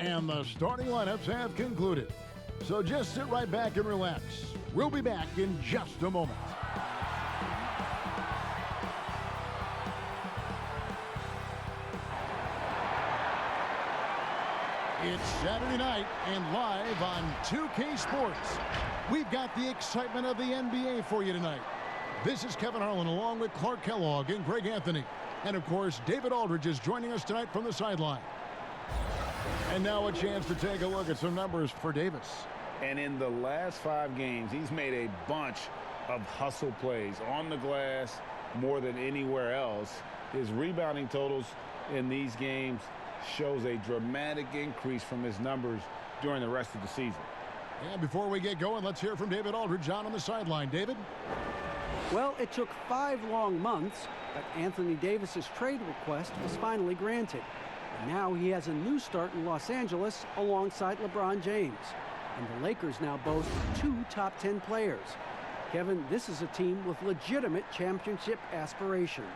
And the starting lineups have concluded. So just sit right back and relax. We'll be back in just a moment. It's Saturday night and live on 2K Sports. We've got the excitement of the NBA for you tonight. This is Kevin Harlan along with Clark Kellogg and Greg Anthony. And of course, David Aldridge is joining us tonight from the sideline. And now a chance to take a look at some numbers for Davis. And in the last 5 games, he's made a bunch of hustle plays on the glass more than anywhere else. His rebounding totals in these games shows a dramatic increase from his numbers during the rest of the season. And before we get going, let's hear from David Aldridge on the sideline. David? Well, it took 5 long months, but Anthony Davis's trade request was finally granted. And now he has a new start in Los Angeles alongside LeBron James. And the Lakers now boast 2 top 10 players. Kevin, this is a team with legitimate championship aspirations.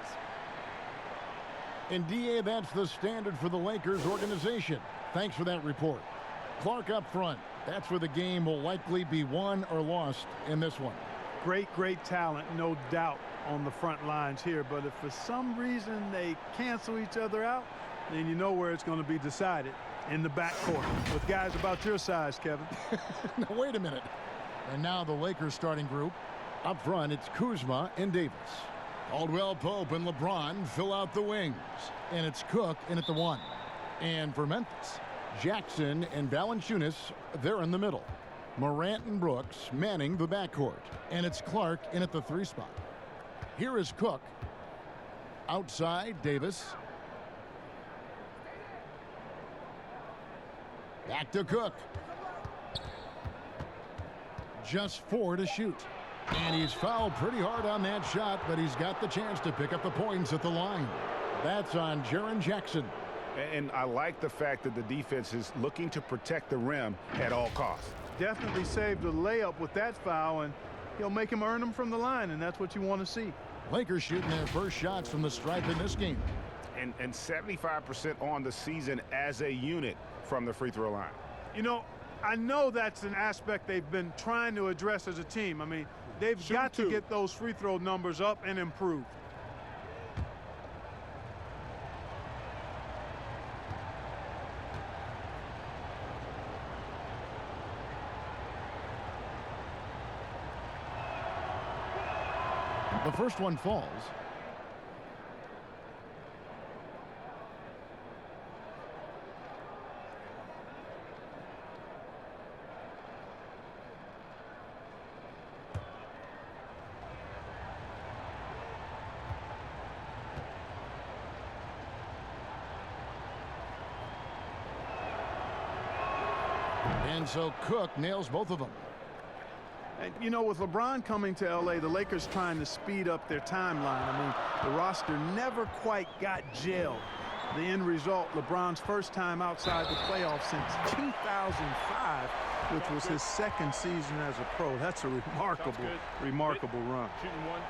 And DA, that's the standard for the Lakers organization. Thanks for that report. Clark up front. That's where the game will likely be won or lost in this one. Great talent, no doubt, on the front lines here. But if for some reason they cancel each other out, then you know where it's going to be decided, in the backcourt with guys about your size, Kevin. Now, wait a minute. And now the Lakers starting group. Up front, it's Kuzma and Davis. Caldwell Pope and LeBron fill out the wings. And it's Cook in at the 1. And for Memphis, Jackson and Valanciunas, they're in the middle. Morant and Brooks manning the backcourt. And it's Clark in at the 3 spot. Here is Cook. Outside, Davis. Back to Cook. Just 4 to shoot. And he's fouled pretty hard on that shot, but he's got the chance to pick up the points at the line. That's on Jaren Jackson. And I like the fact that the defense is looking to protect the rim at all costs. Definitely saved a layup with that foul, and he'll make him earn them from the line, and that's what you want to see. Lakers shooting their first shots from the stripe in this game. And 75% on the season as a unit from the free throw line. You know, I know that's an aspect they've been trying to address as a team. I mean, they've got to get those free throw numbers up and improve. The first one falls. And so Cook nails both of them. And, you know, with LeBron coming to L.A., the Lakers trying to speed up their timeline. I mean, the roster never quite got gelled. The end result, LeBron's first time outside the playoffs since 2005, which was his 2nd season as a pro. That's a remarkable run. Shooting 1.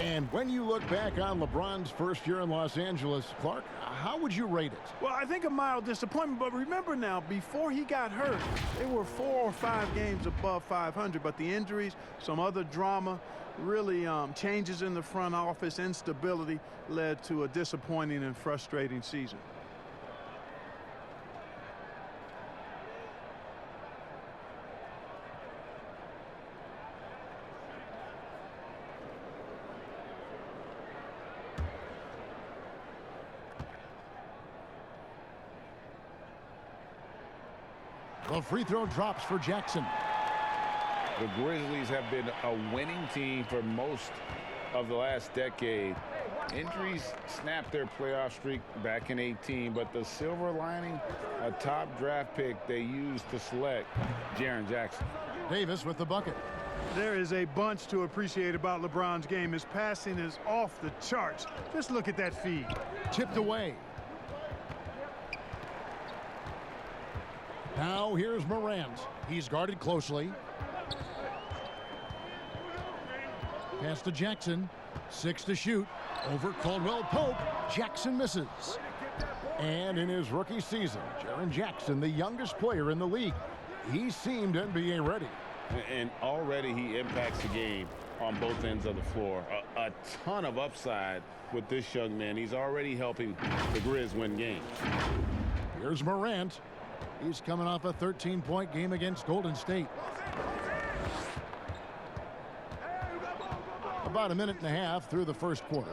And when you look back on LeBron's first year in Los Angeles, Clark, how would you rate it? Well, I think a mild disappointment, but remember now, before he got hurt, they were 4 or 5 games above 500, but the injuries, some other drama, really changes in the front office, instability led to a disappointing and frustrating season. The free throw drops for Jackson. The Grizzlies have been a winning team for most of the last decade. Injuries snapped their playoff streak back in 18, but the silver lining, a top draft pick they used to select Jaren Jackson. Davis with the bucket. There is a bunch to appreciate about LeBron's game. His passing is off the charts. Just look at that feed. Tipped away. Now here's Morant. He's guarded closely. Pass to Jackson. 6 to shoot. Over Caldwell Pope. Jackson misses. And in his rookie season, Jaren Jackson, the youngest player in the league, he seemed NBA ready. And already he impacts the game on both ends of the floor. A ton of upside with this young man. He's already helping the Grizz win games. Here's Morant. He's coming off a 13-point game against Golden State. About a minute and a half through the first quarter.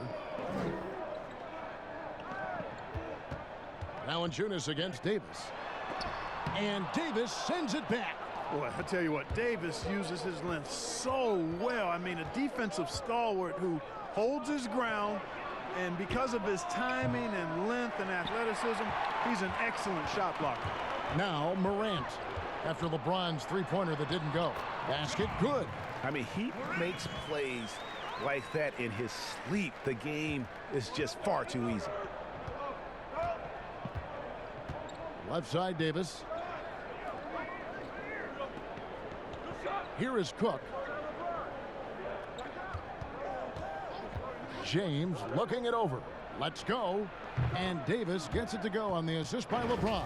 Valanciunas against Davis. And Davis sends it back. Boy, I tell you what, Davis uses his length so well. I mean, a defensive stalwart who holds his ground, and because of his timing and length and athleticism, he's an excellent shot blocker. Now Morant, after LeBron's three-pointer that didn't go. Basket good. I mean, he makes plays like that in his sleep. The game is just far too easy. Left side, Davis. Here is Cook. James looking it over. Let's go. And Davis gets it to go on the assist by LeBron.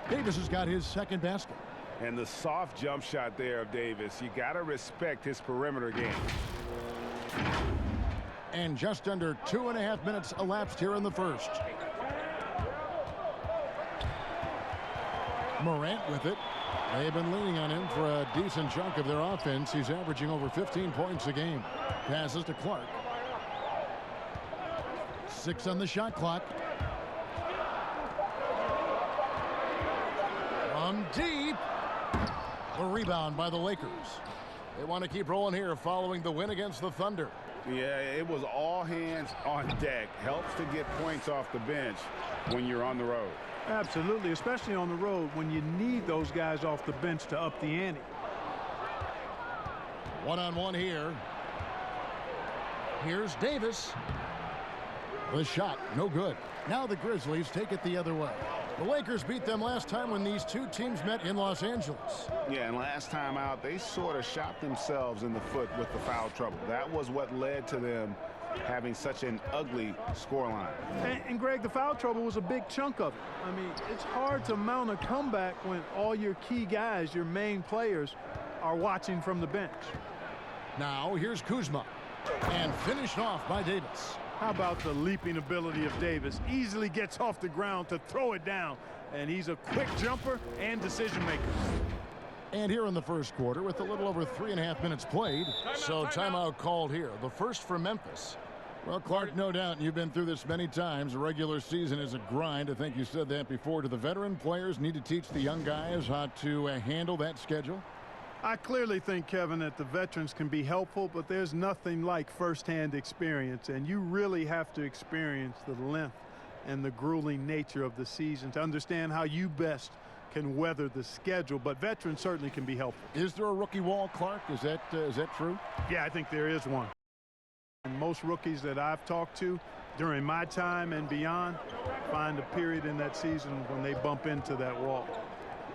Davis has got his second basket. And the soft jump shot there of Davis. You got to respect his perimeter game. And just under 2.5 minutes elapsed here in the first. Morant with it. They've been leaning on him for a decent chunk of their offense. He's averaging over 15 points a game. Passes to Clark. 6 on the shot clock. From deep. The rebound by the Lakers. They want to keep rolling here following the win against the Thunder. Yeah, it was all hands on deck. Helps to get points off the bench when you're on the road. Absolutely, especially on the road when you need those guys off the bench to up the ante. One-on-one here. Here's Davis. The shot, no good. Now the Grizzlies take it the other way. The Lakers beat them last time when these two teams met in Los Angeles. Yeah, and last time out, they sort of shot themselves in the foot with the foul trouble. That was what led to them having such an ugly scoreline. And Greg, the foul trouble was a big chunk of it. I mean, it's hard to mount a comeback when all your key guys, your main players, are watching from the bench. Now here's Kuzma. And finished off by Davis. How about the leaping ability of Davis? Easily gets off the ground to throw it down. And he's a quick jumper and decision maker. And here in the first quarter with a little over 3.5 minutes played. So timeout called here. The first for Memphis. Well, Clark, no doubt you've been through this many times. The regular season is a grind. I think you said that before. Do the veteran players need to teach the young guys how to handle that schedule? I clearly think, Kevin, that the veterans can be helpful, but there's nothing like firsthand experience, and you really have to experience the length and the grueling nature of the season to understand how you best can weather the schedule. But veterans certainly can be helpful. Is there a rookie wall, Clark? Is that true? Yeah, I think there is one. And most rookies that I've talked to during my time and beyond find a period in that season when they bump into that wall.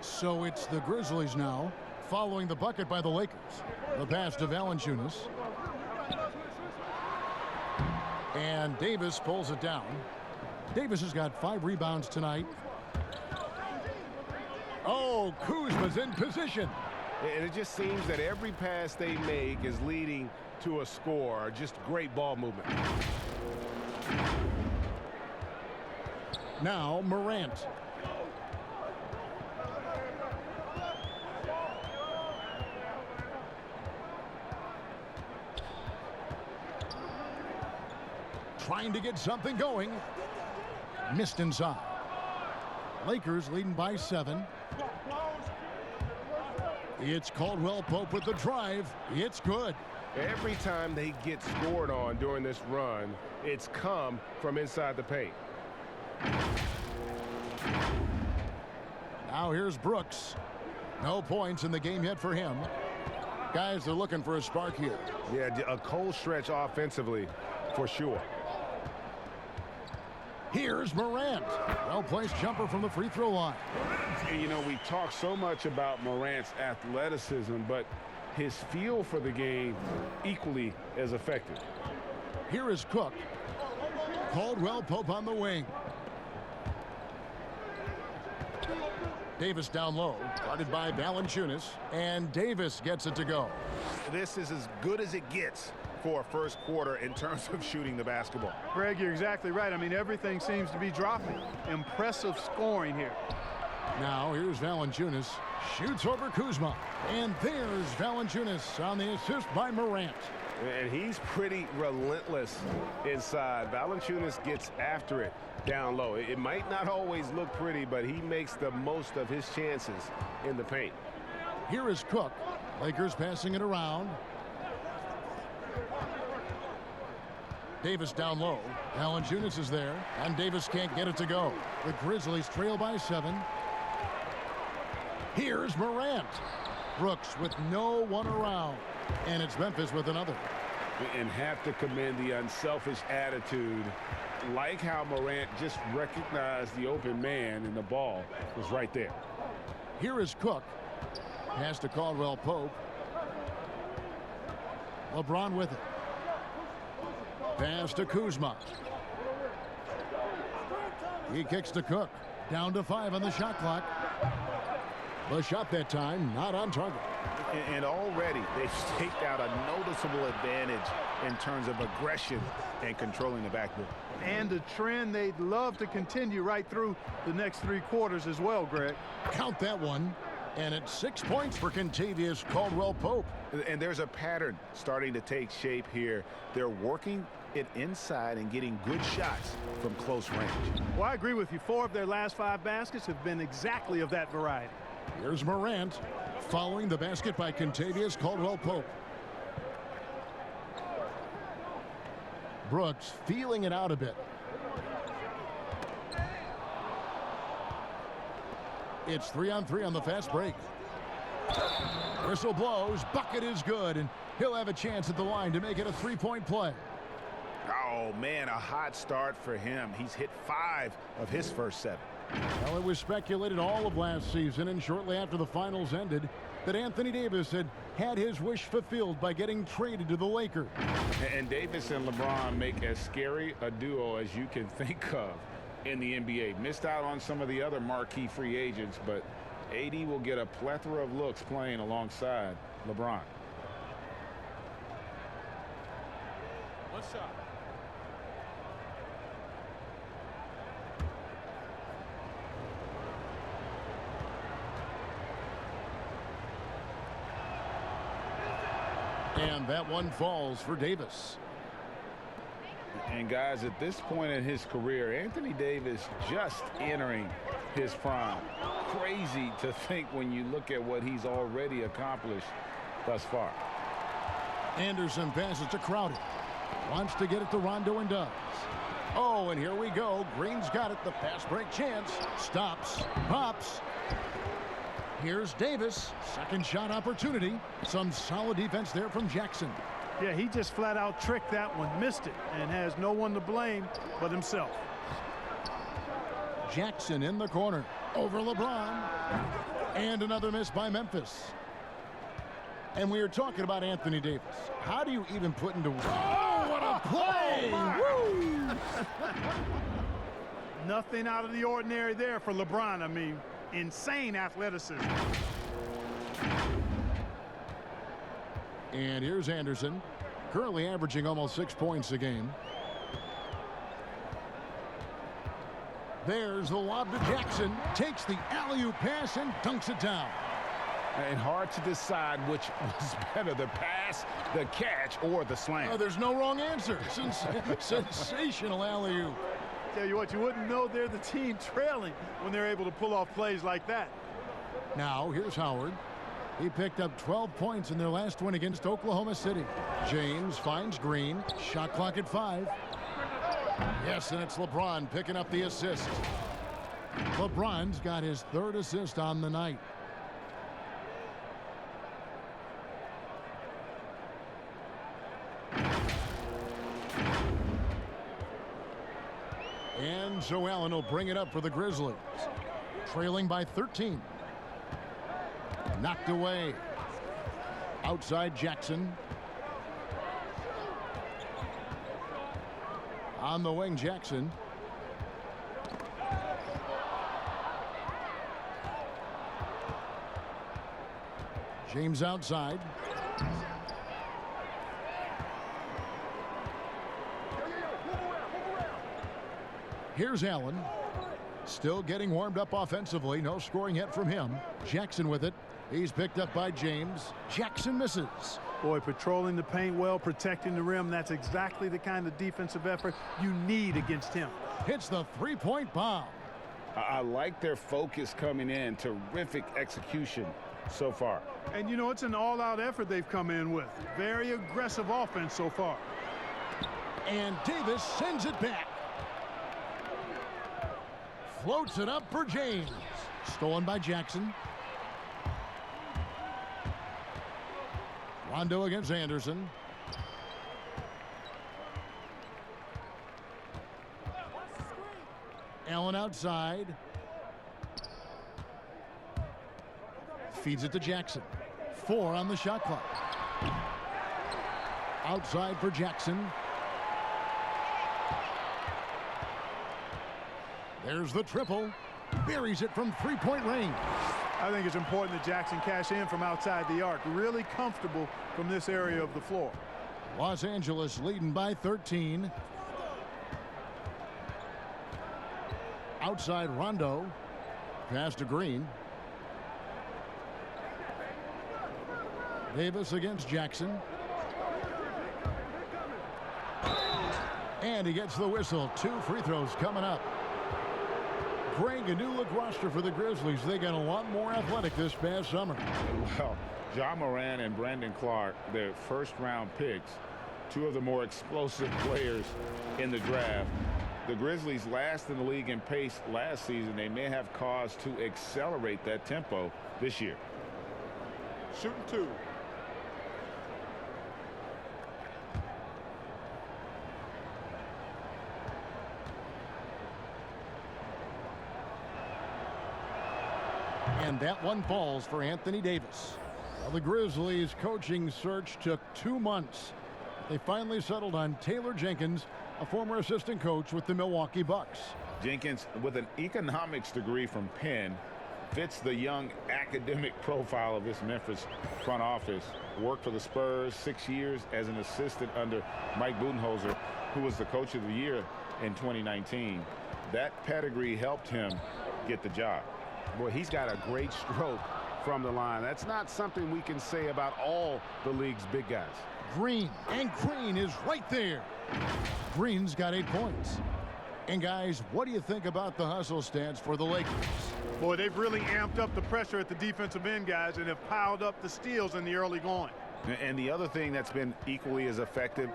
So it's the Grizzlies now, following the bucket by the Lakers. The pass to Valanciunas. And Davis pulls it down. Davis has got 5 rebounds tonight. Oh, Kuzma's in position. And it just seems that every pass they make is leading to a score. Just great ball movement. Now Morant. Trying to get something going. Missed inside. Lakers leading by 7. It's Caldwell Pope with the drive. It's good. Every time they get scored on during this run, it's come from inside the paint. Now here's Brooks. No points in the game yet for him. Guys, they're looking for a spark here. Yeah, a cold stretch offensively for sure. Here's Morant. Well-placed jumper from the free throw line. You know, we talk so much about Morant's athleticism, but his feel for the game equally as effective. Here is Cook. Caldwell Pope on the wing. Davis down low, guarded by Valanciunas, and Davis gets it to go. This is as good as it gets for a first quarter in terms of shooting the basketball. Greg, you're exactly right. I mean, everything seems to be dropping. Impressive scoring here. Now here's Valanciunas, shoots over Kuzma, and there's Valanciunas on the assist by Morant. And he's pretty relentless inside. Valanciunas gets after it down low. It might not always look pretty, but he makes the most of his chances in the paint. Here is Cook. Lakers passing it around. Davis down low. Valanciunas is there, and Davis can't get it to go. The Grizzlies trail by 7. Here's Morant. Brooks with no one around, and it's Memphis with another. And have to commend the unselfish attitude. Like how Morant just recognized the open man, and the ball was right there. Here is Cook. Pass to Caldwell Pope. LeBron with it. Pass to Kuzma. He kicks to Cook. Down to 5 on the shot clock. The shot that time not on target. And already they've staked out a noticeable advantage in terms of aggression and controlling the backboard. And a trend they'd love to continue right through the next 3 quarters as well, Greg. Count that one. And it's 6 points for Kentavious Caldwell-Pope. And there's a pattern starting to take shape here. They're working it inside and getting good shots from close range. Well, I agree with you. 4 of their last 5 baskets have been exactly of that variety. Here's Morant following the basket by Kentavious Caldwell-Pope. Brooks feeling it out a bit. It's 3-on-3 on the fast break. Whistle blows. Bucket is good, and he'll have a chance at the line to make it a 3-point play. Oh, man, a hot start for him. He's hit 5 of his first 7. Well, it was speculated all of last season and shortly after the finals ended that Anthony Davis had his wish fulfilled by getting traded to the Lakers. And Davis and LeBron make as scary a duo as you can think of in the NBA. Missed out on some of the other marquee free agents, but AD will get a plethora of looks playing alongside LeBron. One shot. And that one falls for Davis. And guys, at this point in his career, Anthony Davis just entering his prime. Crazy to think when you look at what he's already accomplished thus far. Anderson passes to Crowder. Wants to get it to Rondo and does. Oh, and here we go. Green's got it. The fast break chance. Stops. Pops. Here's Davis. Second shot opportunity. Some solid defense there from Jackson. Yeah, he just flat out tricked that one, missed it, and has no one to blame but himself. Jackson in the corner over LeBron. And another miss by Memphis. And we are talking about Anthony Davis. How do you even put into... Oh, what a play! Woo! Nothing out of the ordinary there for LeBron. I mean, insane athleticism. And here's Anderson, currently averaging almost 6 points a game. There's the lob to Jackson, takes the alley-oop pass and dunks it down. And hard to decide which was better, the pass, the catch, or the slam. Oh, there's no wrong answer. Sensational alley-oop. Tell you what, you wouldn't know they're the team trailing when they're able to pull off plays like that. Now, here's Howard. He picked up 12 points in their last win against Oklahoma City. James finds Green. Shot clock at 5. Yes, and it's LeBron picking up the assist. LeBron's got his 3rd assist on the night. And Joe Allen will bring it up for the Grizzlies. Trailing by 13. Knocked away. Outside Jackson. On the wing, Jackson. James outside. Here's Allen. Still getting warmed up offensively. No scoring yet from him. Jackson with it. He's picked up by James. Jackson misses. Boy, patrolling the paint well, protecting the rim. That's exactly the kind of defensive effort you need against him. Hits the three-point bomb. I like their focus coming in. Terrific execution so far. And, you know, it's an all-out effort they've come in with. Very aggressive offense so far. And Davis sends it back. Floats it up for James. Stolen by Jackson. Rondo against Anderson. Allen outside. Feeds it to Jackson. 4 on the shot clock. Outside for Jackson. There's the triple. Buries it from three-point range. I think it's important that Jackson cash in from outside the arc. Really comfortable from this area of the floor. Los Angeles leading by 13. Outside Rondo. Pass to Green. Davis against Jackson. And he gets the whistle. 2 free throws coming up. Greg, a new look roster for the Grizzlies. They got a lot more athletic this past summer. Well, John Moran and Brandon Clark, their first-round picks, 2 of the more explosive players in the draft. The Grizzlies last in the league in pace last season. They may have cause to accelerate that tempo this year. Shooting 2. And that one falls for Anthony Davis. Well, the Grizzlies coaching search took 2 months. They finally settled on Taylor Jenkins, a former assistant coach with the Milwaukee Bucks. Jenkins, with an economics degree from Penn, fits the young academic profile of this Memphis front office. Worked for the Spurs 6 years as an assistant under Mike Budenholzer, who was the coach of the year in 2019. That pedigree helped him get the job. Boy, he's got a great stroke from the line. That's not something we can say about all the league's big guys. Green, and Green is right there. Green's got 8 points. And guys, what do you think about the hustle stance for the Lakers? Boy, they've really amped up the pressure at the defensive end, guys, and have piled up the steals in the early going. And the other thing that's been equally as effective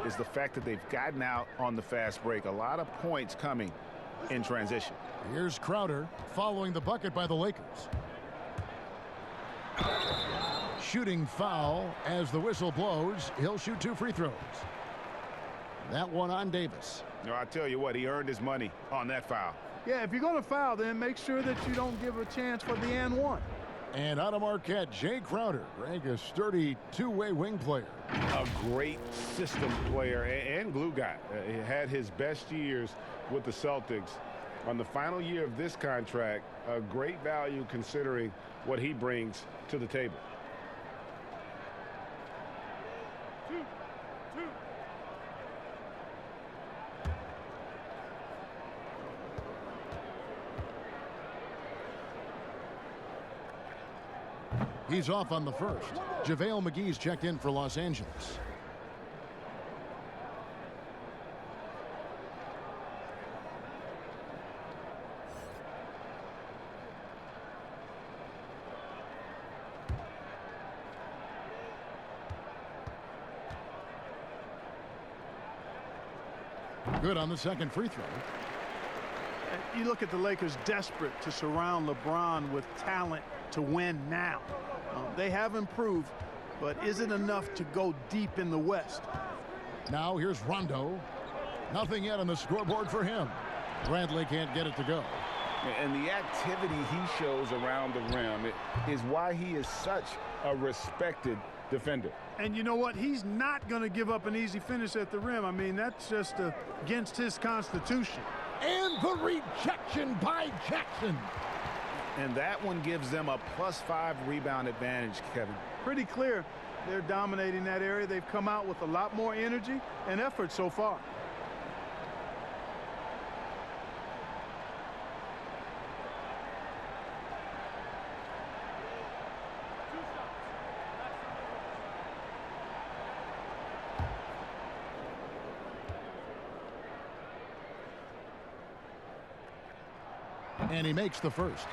is the fact that they've gotten out on the fast break. A lot of points coming in transition. Here's Crowder following the bucket by the Lakers. Shooting foul as the whistle blows. He'll shoot 2 free throws. That one on Davis. No, I tell you what, he earned his money on that foul. Yeah, if you're going to foul, then make sure that you don't give a chance for the and one. And out of Marquette, Jay Crowder, Greg, a sturdy 2-way wing player. A great system player and glue guy. He had his best years with the Celtics. On the final year of this contract, a great value considering what he brings to the table. He's off on the first. JaVale McGee's checked in for Los Angeles. Good on the second free throw. You look at the Lakers desperate to surround LeBron with talent to win now. They have improved, but is it enough to go deep in the West? Now here's Rondo. Nothing yet on the scoreboard for him. Bradley can't get it to go. And the activity he shows around the rim is why he is such a respected defender. And you know what? He's not going to give up an easy finish at the rim. I mean, that's just against his constitution. And the rejection by Jackson. And that one gives them a +5 rebound advantage, Kevin. Pretty clear they're dominating that area. They've come out with a lot more energy and effort so far. And he makes the first.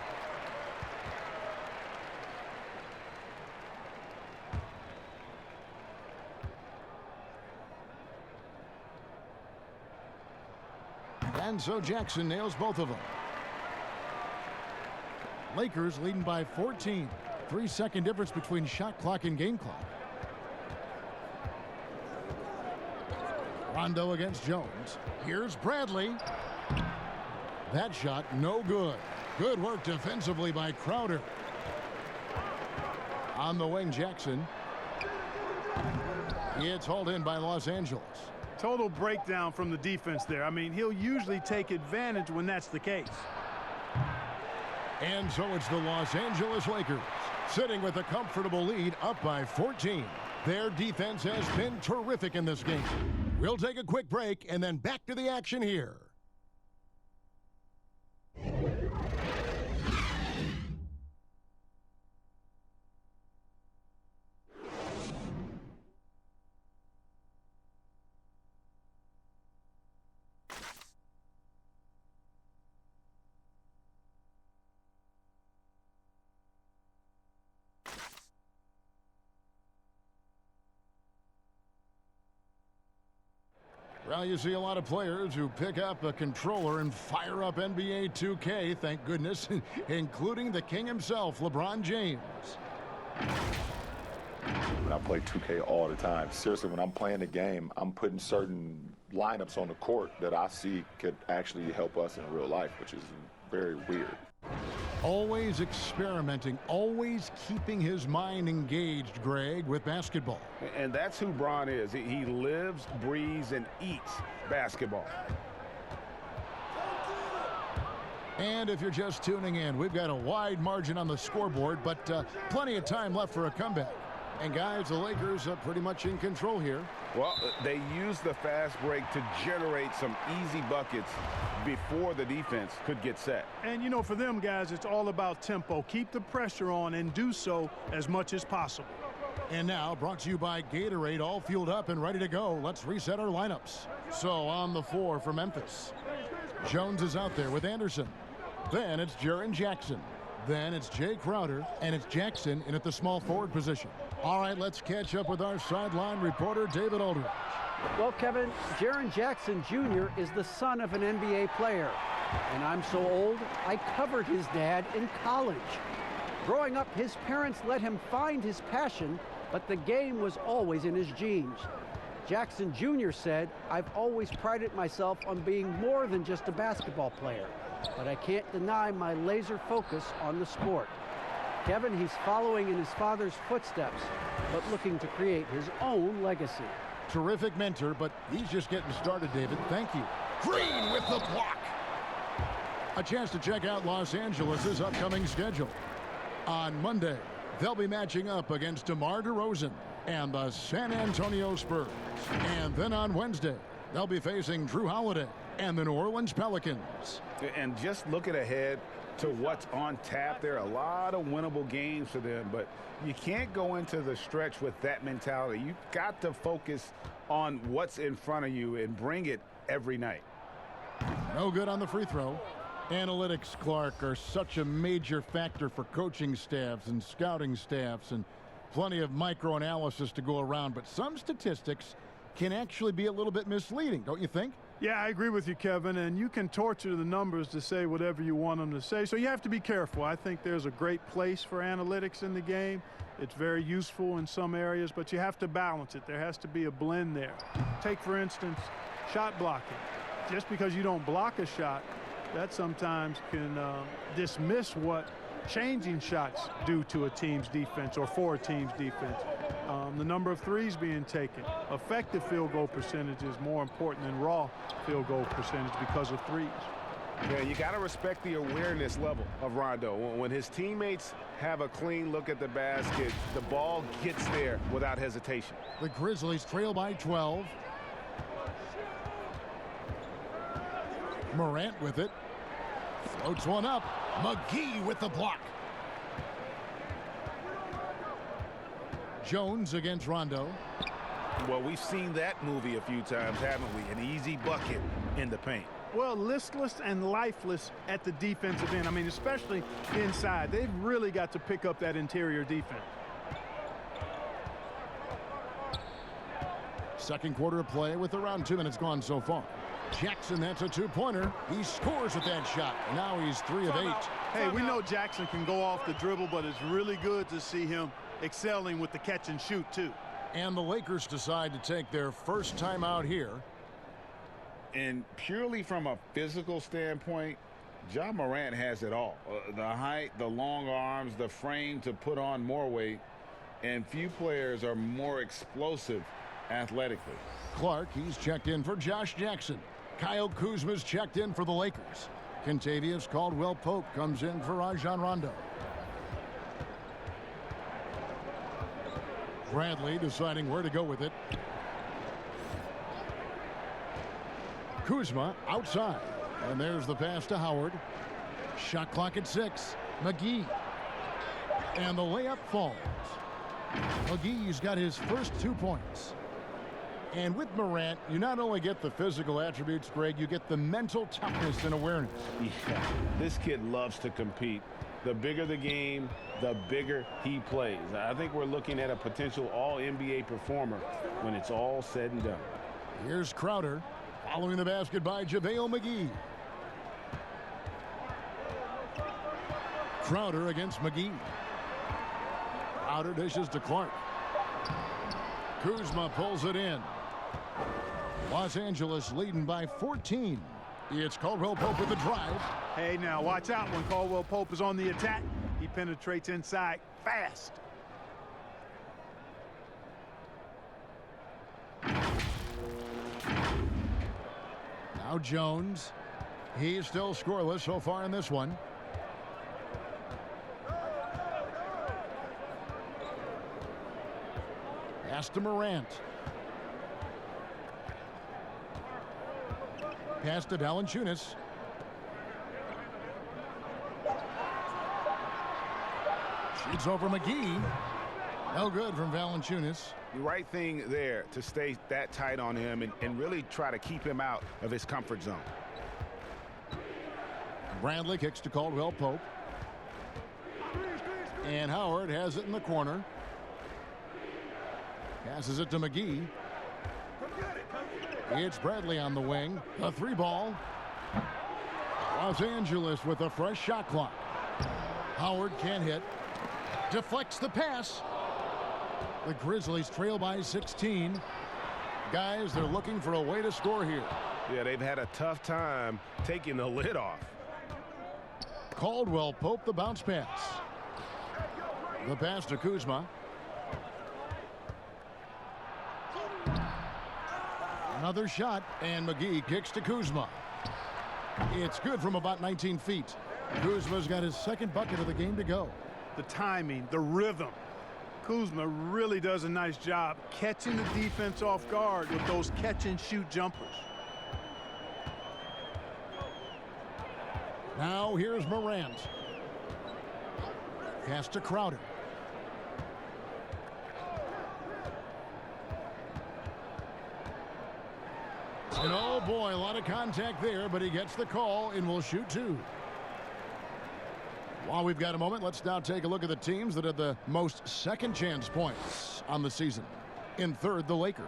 And so Jackson nails both of them. Lakers leading by 14. 3-second difference between shot clock and game clock. Rondo against Jones. Here's Bradley. That shot no good. Good work defensively by Crowder. On the wing, Jackson. It's hauled in by Los Angeles. Total breakdown from the defense there. I mean, he'll usually take advantage when that's the case. And so it's the Los Angeles Lakers sitting with a comfortable lead, up by 14. Their defense has been terrific in this game. We'll take a quick break and then back to the action here. Well, you see a lot of players who pick up a controller and fire up NBA 2K, thank goodness, including the king himself, LeBron James. I play 2K all the time. Seriously, when I'm playing the game, I'm putting certain lineups on the court that I see could actually help us in real life, which is very weird. Always experimenting, always keeping his mind engaged, Greg, with basketball. And that's who Bron is. He lives, breathes, and eats basketball. And if you're just tuning in, we've got a wide margin on the scoreboard, but plenty of time left for a comeback. And guys, the Lakers are pretty much in control here. Well, they used the fast break to generate some easy buckets before the defense could get set. And, you know, for them guys, it's all about tempo. Keep the pressure on and do so as much as possible. And now, brought to you by Gatorade, all fueled up and ready to go. Let's reset our lineups. So, on the floor for Memphis, Jones is out there with Anderson. Then it's Jaren Jackson. Then it's Jay Crowder, and it's Jackson in at the small forward position. All right, let's catch up with our sideline reporter, David Aldridge. Well, Kevin, Jaren Jackson Jr. is the son of an NBA player. And I'm so old, I covered his dad in college. Growing up, his parents let him find his passion, but the game was always in his genes. Jackson Jr. said, "I've always prided myself on being more than just a basketball player, but I can't deny my laser focus on the sport." Kevin, he's following in his father's footsteps, but looking to create his own legacy. Terrific mentor, but he's just getting started, David. Thank you. Green with the block. A chance to check out Los Angeles' upcoming schedule. On Monday, they'll be matching up against DeMar DeRozan and the San Antonio Spurs. And then on Wednesday, they'll be facing Drew Holiday and the New Orleans Pelicans. And just looking ahead to what's on tap, there are a lot of winnable games for them, but you can't go into the stretch with that mentality. You've got to focus on what's in front of you and bring it every night. No good on the free throw. Analytics, Clark, are such a major factor for coaching staffs and scouting staffs, and plenty of micro-analysis to go around, but some statistics can actually be a little bit misleading, don't you think? Yeah, I agree with you, Kevin, and you can torture the numbers to say whatever you want them to say, so you have to be careful. I think there's a great place for analytics in the game. It's very useful in some areas, but you have to balance it. There has to be a blend there. Take, for instance, shot blocking. Just because you don't block a shot, that sometimes can dismiss what changing shots due to a team's defense or for a team's defense. The number of threes being taken. Effective field goal percentage is more important than raw field goal percentage because of threes. Yeah, you got to respect the awareness level of Rondo. When his teammates have a clean look at the basket, the ball gets there without hesitation. The Grizzlies trail by 12. Morant with it. Floats one up. McGee with the block. Jones against Rondo. Well, we've seen that movie a few times, haven't we? An easy bucket in the paint. Well, listless and lifeless at the defensive end. I mean, especially inside. They've really got to pick up that interior defense. Second quarter of play with around 2 minutes gone so far. Jackson, that's a two-pointer. He scores with that shot. Now he's 3 of 8. Hey, we know Jackson can go off the dribble, but it's really good to see him excelling with the catch and shoot, too. And the Lakers decide to take their first time out here. And purely from a physical standpoint, Ja Morant has it all. The height, the long arms, the frame to put on more weight. And few players are more explosive athletically. Clark, he's checked in for Josh Jackson. Kyle Kuzma's checked in for the Lakers. Kentavious Caldwell-Pope comes in for Rajon Rondo. Bradley deciding where to go with it. Kuzma outside. And there's the pass to Howard. Shot clock at 6. McGee. And the layup falls. McGee's got his first 2 points. And with Morant, you not only get the physical attributes, Greg, you get the mental toughness and awareness. Yeah, this kid loves to compete. The bigger the game, the bigger he plays. I think we're looking at a potential all-NBA performer when it's all said and done. Here's Crowder, following the basket by JaVale McGee. Crowder against McGee. Crowder dishes to Clark. Kuzma pulls it in. Los Angeles leading by 14. It's Caldwell-Pope with the drive. Hey, now watch out when Caldwell-Pope is on the attack. He penetrates inside fast. Now Jones. He's still scoreless so far in this one. Pass to Morant. Pass to Valanciunas. Shoots over McGee. No good from Valanciunas. The right thing there to stay that tight on him and really try to keep him out of his comfort zone. Bradley kicks to Caldwell-Pope. And Howard has it in the corner. Passes it to McGee. It's Bradley on the wing. A 3-ball. Los Angeles with a fresh shot clock. Howard can't hit. Deflects the pass. The Grizzlies trail by 16. Guys, they're looking for a way to score here. Yeah, they've had a tough time taking the lid off. Caldwell-Pope the bounce pass. The pass to Kuzma. Another shot, and McGee kicks to Kuzma. It's good from about 19 feet. Kuzma's got his second bucket of the game to go. The timing, the rhythm. Kuzma really does a nice job catching the defense off guard with those catch-and-shoot jumpers. Now here's Morant. Pass to Crowder. And oh boy, a lot of contact there, but he gets the call and will shoot 2. While we've got a moment, let's now take a look at the teams that had the most second chance points on the season. In third, the Lakers.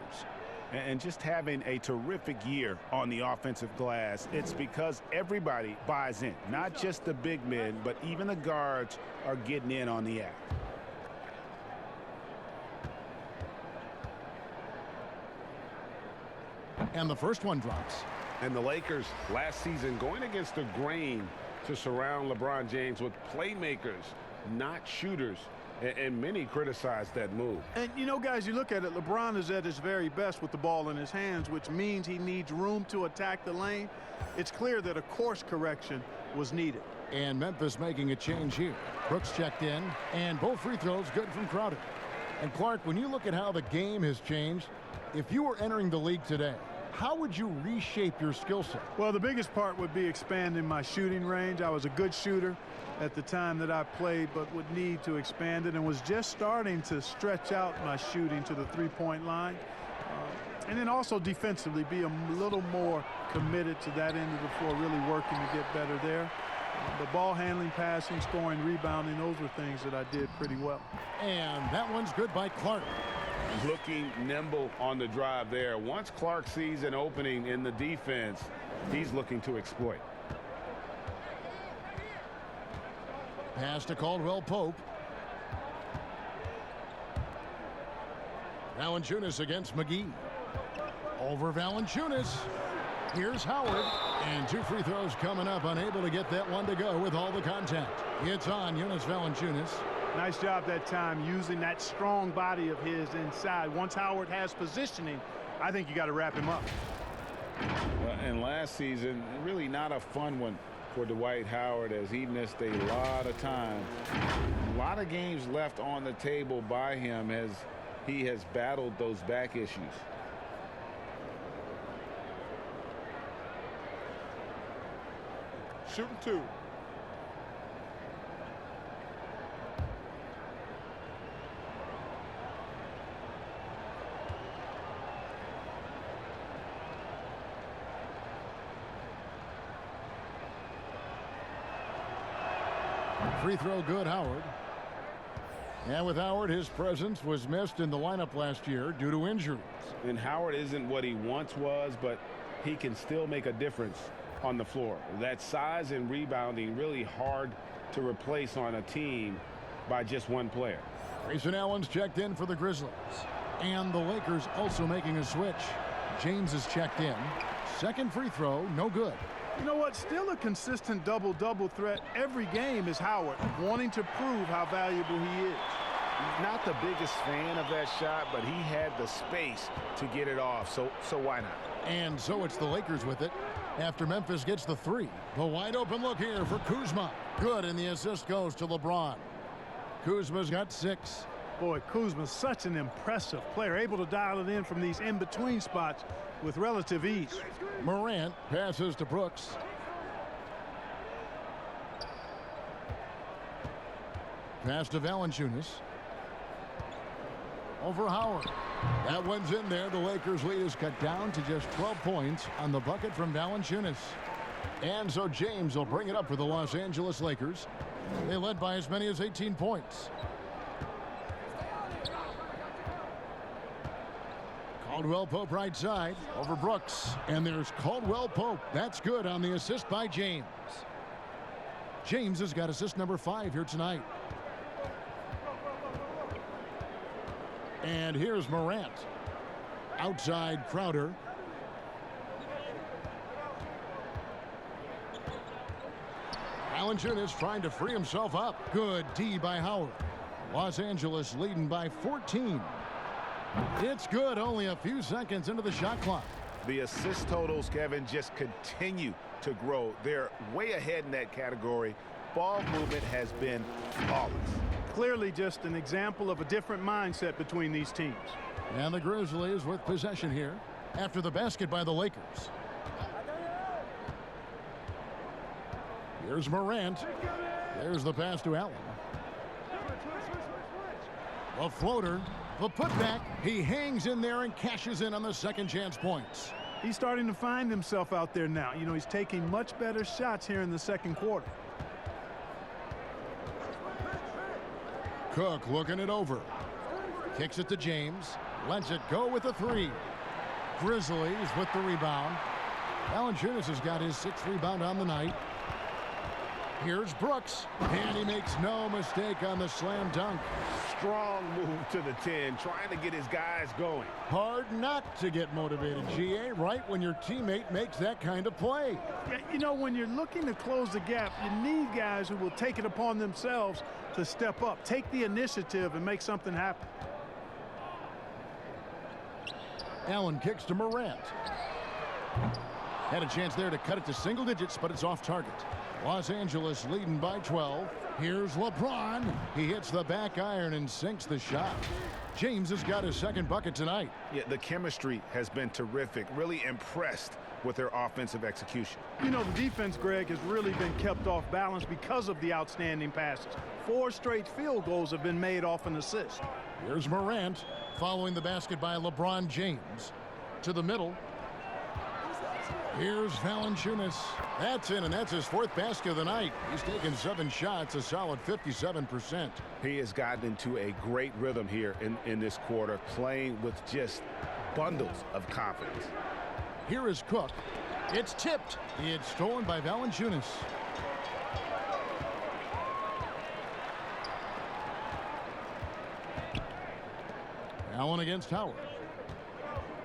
And just having a terrific year on the offensive glass, it's because everybody buys in. Not just the big men, but even the guards are getting in on the act. And the first one drops. And the Lakers last season going against the grain to surround LeBron James with playmakers, not shooters. And many criticize that move. And, you know, guys, you look at it, LeBron is at his very best with the ball in his hands, which means he needs room to attack the lane. It's clear that a course correction was needed. And Memphis making a change here. Brooks checked in, and both free throws good from Crowder. And, Clark, when you look at how the game has changed, if you were entering the league today, how would you reshape your skill set? Well, the biggest part would be expanding my shooting range. I was a good shooter at the time that I played, but would need to expand it, and was just starting to stretch out my shooting to the three-point line. And then also defensively be a little more committed to that end of the floor, really working to get better there. The ball handling, passing, scoring, rebounding, those were things that I did pretty well. And that one's good by Clark. Looking nimble on the drive there. Once Clark sees an opening in the defense, he's looking to exploit. Pass to Caldwell Pope. Valanciunas against McGee. Over Valanciunas. Here's Howard. And two free throws coming up. Unable to get that one to go with all the contact. It's on Jonas Valanciunas. Nice job that time using that strong body of his inside. Once Howard has positioning, I think you got to wrap him up. Well, and last season, really not a fun one for Dwight Howard, as he missed a lot of time. A lot of games left on the table by him as he has battled those back issues. Shooting two. Free throw good, Howard. And with Howard, his presence was missed in the lineup last year due to injuries. And Howard isn't what he once was, but he can still make a difference on the floor. That size and rebounding really hard to replace on a team by just one player. Grayson Allen's checked in for the Grizzlies. And the Lakers also making a switch. James is checked in. Second free throw, no good. You know what? Still a consistent double-double threat every game is Howard, wanting to prove how valuable he is. Not the biggest fan of that shot, but he had the space to get it off, so why not? And so it's the Lakers with it after Memphis gets the three. The wide open look here for Kuzma. Good, and the assist goes to LeBron. Kuzma's got 6. Boy, Kuzma's such an impressive player, able to dial it in from these in-between spots with relative ease. Morant passes to Brooks. Pass to Valanciunas. Over Howard. That one's in there. The Lakers' lead is cut down to just 12 points on the bucket from Valanciunas. And so James will bring it up for the Los Angeles Lakers. They led by as many as 18 points. Caldwell Pope right side over Brooks. And there's Caldwell Pope. That's good on the assist by James. James has got assist number 5 here tonight. And here's Morant. Outside Crowder. Valanciunas trying to free himself up. Good D by Howard. Los Angeles leading by 14. It's good, only a few seconds into the shot clock. The assist totals, Kevin, just continue to grow. They're way ahead in that category. Ball movement has been flawless. Clearly just an example of a different mindset between these teams. And the Grizzlies with possession here after the basket by the Lakers. Here's Morant. There's the pass to Allen. The floater. The putback. He hangs in there and cashes in on the second chance points. He's starting to find himself out there now. You know, he's taking much better shots here in the second quarter. Cook looking it over. Kicks it to James. Lets it go with a 3. Grizzlies with the rebound. Valanciunas has got his 6th rebound on the night. Here's Brooks. And he makes no mistake on the slam dunk. strong move to the 10, trying to get his guys going. Hard not to get motivated, GA, right when your teammate makes that kind of play. Yeah, you know, when you're looking to close the gap, you need guys who will take it upon themselves to step up, take the initiative, and make something happen. Allen kicks to Morant. Had a chance there to cut it to single digits, but it's off target. Los Angeles leading by 12. Here's LeBron. He hits the back iron and sinks the shot. James has got his second bucket tonight. Yeah, the chemistry has been terrific. Really impressed with their offensive execution. You know, the defense, Greg, has really been kept off balance because of the outstanding passes. 4 straight field goals have been made off an assist. Here's Morant following the basket by LeBron James. To the middle. Here's Valanciunas. That's in, and that's his 4th basket of the night. He's taken 7 shots, a solid 57%. He has gotten into a great rhythm here in this quarter, playing with just bundles of confidence. Here is Cook. It's tipped. It's stolen by Valanciunas. Allen against Howard.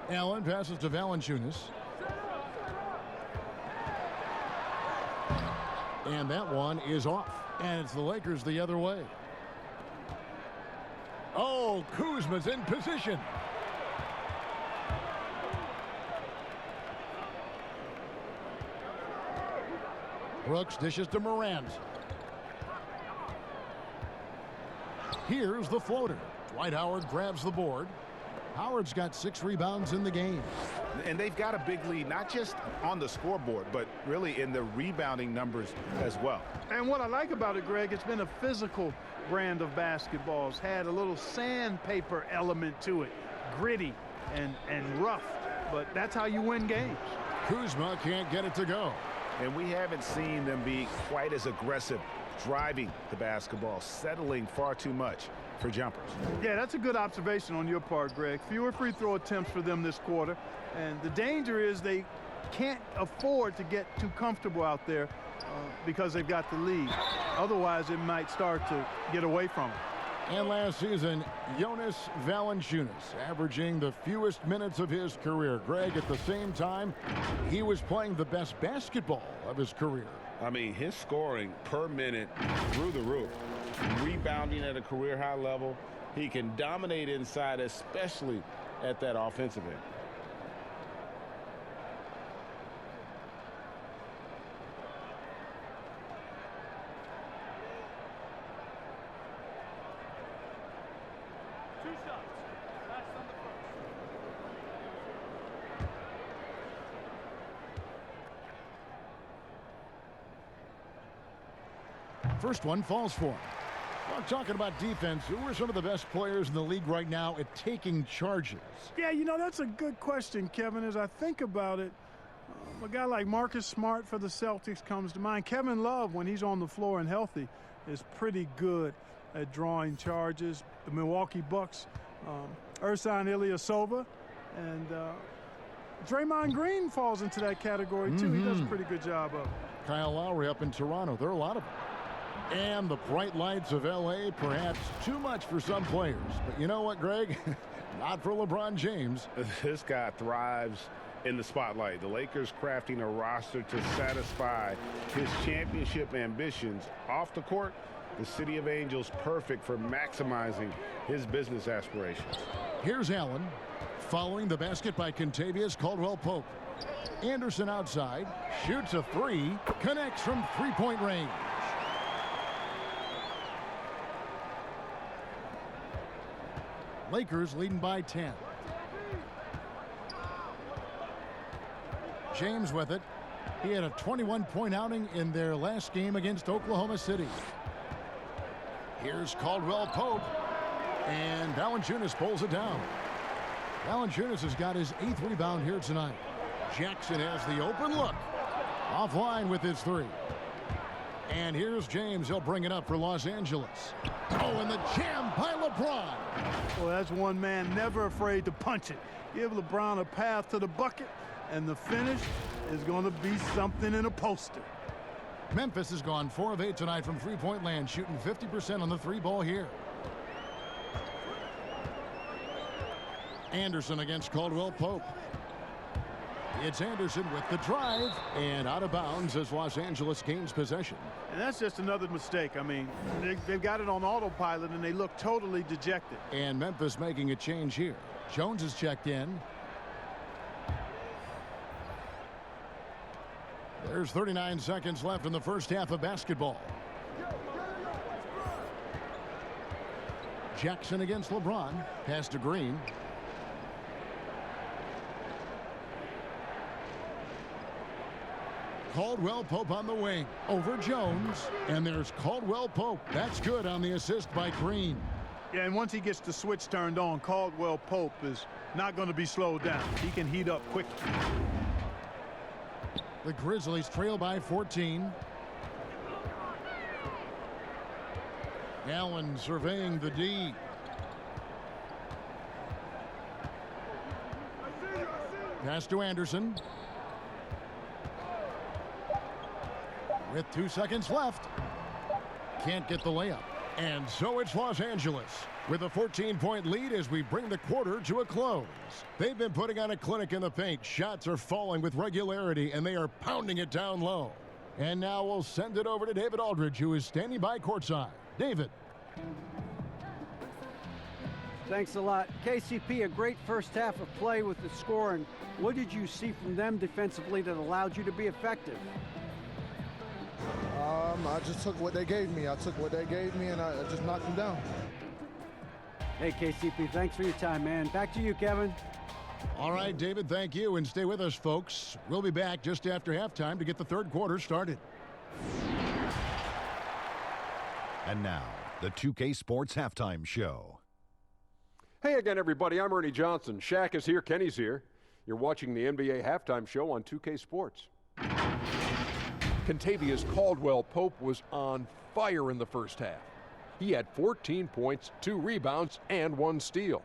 Allen passes to Valanciunas. And that one is off. And it's the Lakers the other way. Oh, Kuzma's in position. Brooks dishes to Morant. Here's the floater. Dwight Howard grabs the board. Howard's got 6 rebounds in the game. And they've got a big lead, not just on the scoreboard, but really in the rebounding numbers as well. And what I like about it, Greg, it's been a physical brand of basketball. It's had a little sandpaper element to it. Gritty and rough. But that's how you win games. Kuzma can't get it to go. And we haven't seen them be quite as aggressive driving the basketball, settling far too much for jumpers. Yeah, that's a good observation on your part, Greg. Fewer free throw attempts for them this quarter. And the danger is they can't afford to get too comfortable out there because they've got the lead. Otherwise, it might start to get away from them. And last season, Jonas Valanciunas averaging the fewest minutes of his career. Greg, at the same time, he was playing the best basketball of his career. I mean, his scoring per minute through the roof. Rebounding at a career high level. He can dominate inside, especially at that offensive end. First one falls for him. Well, talking about defense, who are some of the best players in the league right now at taking charges? Yeah, you know, that's a good question, Kevin. As I think about it, a guy like Marcus Smart for the Celtics comes to mind. Kevin Love, when he's on the floor and healthy, is pretty good at drawing charges. The Milwaukee Bucks, Ersan Ilyasova, and Draymond Green falls into that category, too. He does a pretty good job of it. Kyle Lowry up in Toronto. There are a lot of them. And the bright lights of L.A., perhaps too much for some players. But you know what, Greg? Not for LeBron James. This guy thrives in the spotlight. The Lakers crafting a roster to satisfy his championship ambitions. Off the court, the City of Angels perfect for maximizing his business aspirations. Here's Allen following the basket by Kentavious Caldwell-Pope. Anderson outside, shoots a 3, connects from 3-point range. Lakers leading by 10. James with it. He had a 21-point outing in their last game against Oklahoma City. Here's Caldwell-Pope. And Valanciunas pulls it down. Valanciunas has got his 8th rebound here tonight. Jackson has the open look. Offline with his 3. And here's James. He'll bring it up for Los Angeles. Oh, and the jam by LeBron. Well, that's one man never afraid to punch it. Give LeBron a path to the bucket, and the finish is going to be something in a poster. Memphis has gone 4 of 8 tonight from 3-point land, shooting 50% on the 3 ball here. Anderson against Caldwell Pope. It's Anderson with the drive, and out of bounds as Los Angeles gains possession. And that's just another mistake. I mean, they've got it on autopilot, and they look totally dejected. And Memphis making a change here. Jones is checked in. There's 39 seconds left in the first half of basketball. Jackson against LeBron. Pass to Green. Caldwell Pope on the wing. Over Jones. And there's Caldwell Pope. That's good on the assist by Green. Yeah, and once he gets the switch turned on, Caldwell Pope is not going to be slowed down. He can heat up quickly. The Grizzlies trail by 14. Allen surveying the D. Pass to Anderson. With 2 seconds left. Can't get the layup. And so it's Los Angeles with a 14-point lead as we bring the quarter to a close. They've been putting on a clinic in the paint. Shots are falling with regularity, and they are pounding it down low. And now we'll send it over to David Aldridge, who is standing by courtside. David. Thanks a lot. KCP, a great first half of play with the score. And what did you see from them defensively that allowed you to be effective? I just took what they gave me. I took what they gave me, and I just knocked them down. Hey, KCP, thanks for your time, man. Back to you, Kevin. All right, David, thank you. And stay with us, folks. We'll be back just after halftime to get the third quarter started. And now, the 2K Sports Halftime Show. Hey again, everybody. I'm Ernie Johnson. Shaq is here. Kenny's here. You're watching the NBA Halftime Show on 2K Sports. Kentavious Caldwell-Pope was on fire in the first half. He had 14 points, 2 rebounds, and 1 steal.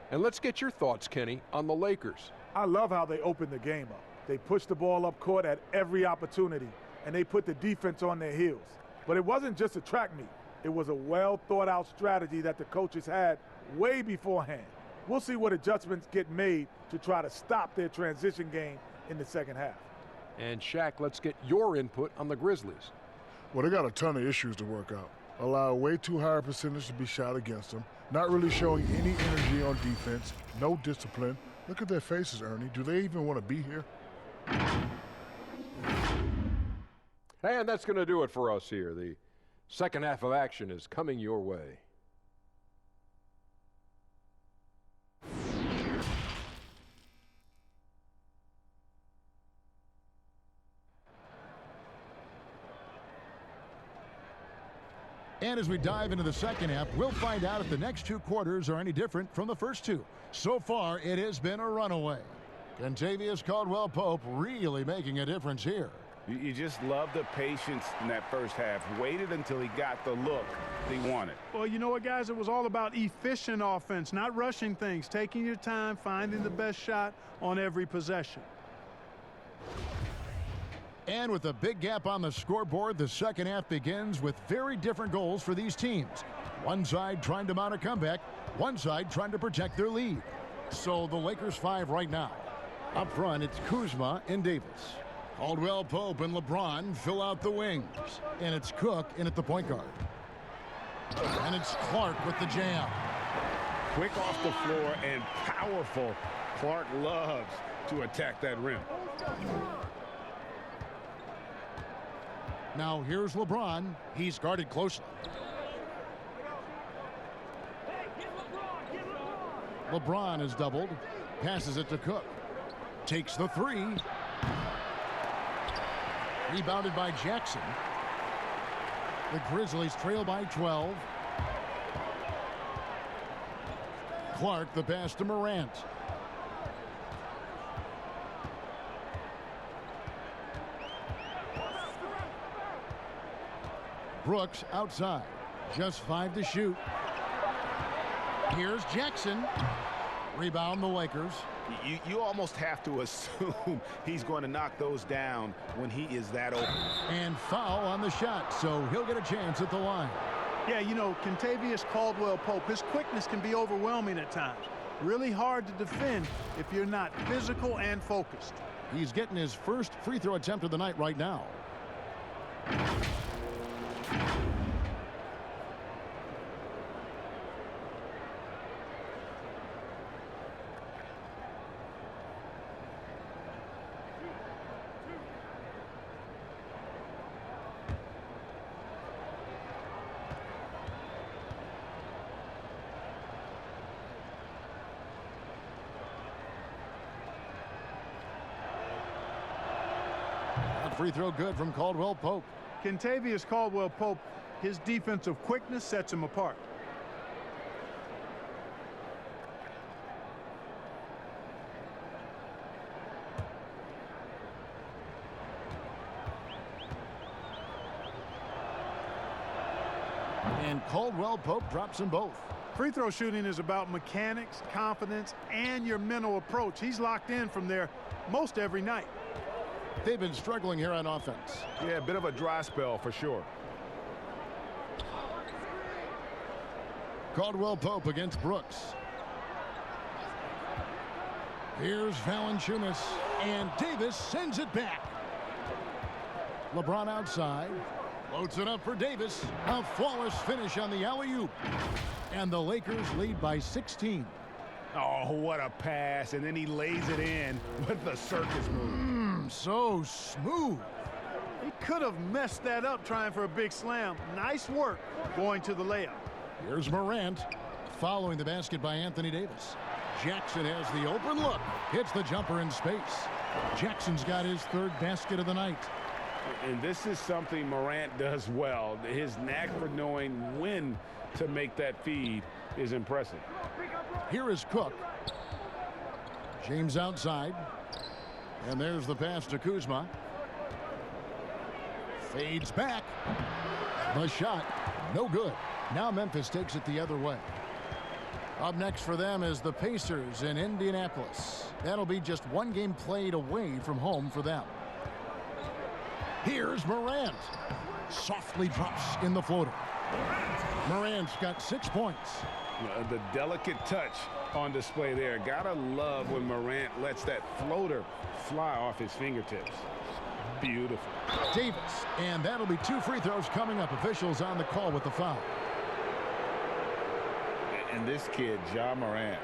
And let's get your thoughts, Kenny, on the Lakers. I love how they opened the game up. They pushed the ball up court at every opportunity, and they put the defense on their heels. But it wasn't just a track meet. It was a well-thought-out strategy that the coaches had way beforehand. We'll see what adjustments get made to try to stop their transition game in the second half. And Shaq, let's get your input on the Grizzlies. Well, they got a ton of issues to work out. Allow way too high a percentage to be shot against them. Not really showing any energy on defense. No discipline. Look at their faces, Ernie. Do they even want to be here? And that's going to do it for us here. The second half of action is coming your way. And as we dive into the second half, we'll find out if the next 2 quarters are any different from the first 2. So far, it has been a runaway. Kentavious Caldwell-Pope really making a difference here. You just love the patience in that first half. Waited until he got the look he wanted. Well, you know what, guys? It was all about efficient offense, not rushing things, taking your time, finding the best shot on every possession. And with a big gap on the scoreboard, the second half begins with very different goals for these teams. One side trying to mount a comeback, one side trying to protect their lead. So the Lakers 5 right now. Up front, it's Kuzma and Davis. Caldwell Pope and LeBron fill out the wings. And it's Cook in at the point guard. And it's Clark with the jam. Quick off the floor and powerful. Clark loves to attack that rim. Now here's LeBron. He's guarded closely. LeBron is doubled. Passes it to Cook. Takes the 3. Rebounded by Jackson. The Grizzlies trail by 12. Clark the pass to Morant. Brooks outside. Just 5 to shoot. Here's Jackson. Rebound the Lakers. You almost have to assume he's going to knock those down when he is that open. And foul on the shot, so he'll get a chance at the line. Yeah, you know, Kentavious Caldwell-Pope, his quickness can be overwhelming at times. Really hard to defend if you're not physical and focused. He's getting his first free throw attempt of the night right now. Free throw good from Caldwell Pope. Kentavious Caldwell Pope, his defensive quickness sets him apart. And Caldwell Pope drops them both. Free throw shooting is about mechanics, confidence, and your mental approach. He's locked in from there most every night. They've been struggling here on offense. Yeah, a bit of a dry spell for sure. Caldwell Pope against Brooks. Here's Valanciunas, and Davis sends it back. LeBron outside. Floats it up for Davis. A flawless finish on the alley-oop. And the Lakers lead by 16. Oh, what a pass. And then he lays it in with the circus move. So smooth. He could have messed that up trying for a big slam. Nice work going to the layup. Here's Morant following the basket by Anthony Davis. Jackson has the open look. Hits the jumper in space. Jackson's got his third basket of the night. And this is something Morant does well. His knack for knowing when to make that feed is impressive. Here is Cook. James outside. And there's the pass to Kuzma. Fades back. The shot, no good. Now Memphis takes it the other way. Up next for them is the Pacers in Indianapolis. That'll be just one game played away from home for them. Here's Morant. Softly drops in the floater. Morant's got 6 points. The delicate touch on display there. Gotta love when Morant lets that floater fly off his fingertips. Beautiful. Davis, and that'll be 2 free throws coming up. Officials on the call with the foul. And this kid, Ja Morant,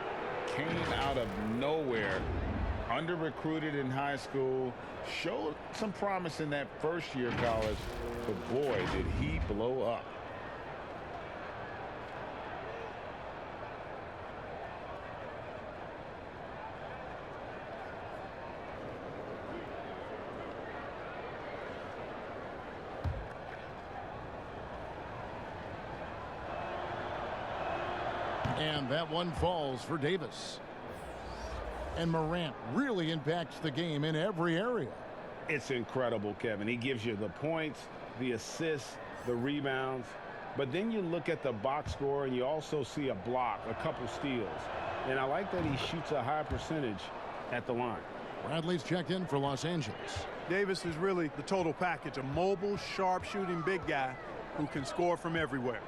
came out of nowhere, under-recruited in high school, showed some promise in that first year of college, but boy, did he blow up. And that one falls for Davis. And Morant really impacts the game in every area. It's incredible, Kevin. He gives you the points, the assists, the rebounds. But then you look at the box score and you also see a block, a couple steals. And I like that he shoots a high percentage at the line. Bradley's checked in for Los Angeles. Davis is really the total package, a mobile, sharp-shooting big guy who can score from everywhere.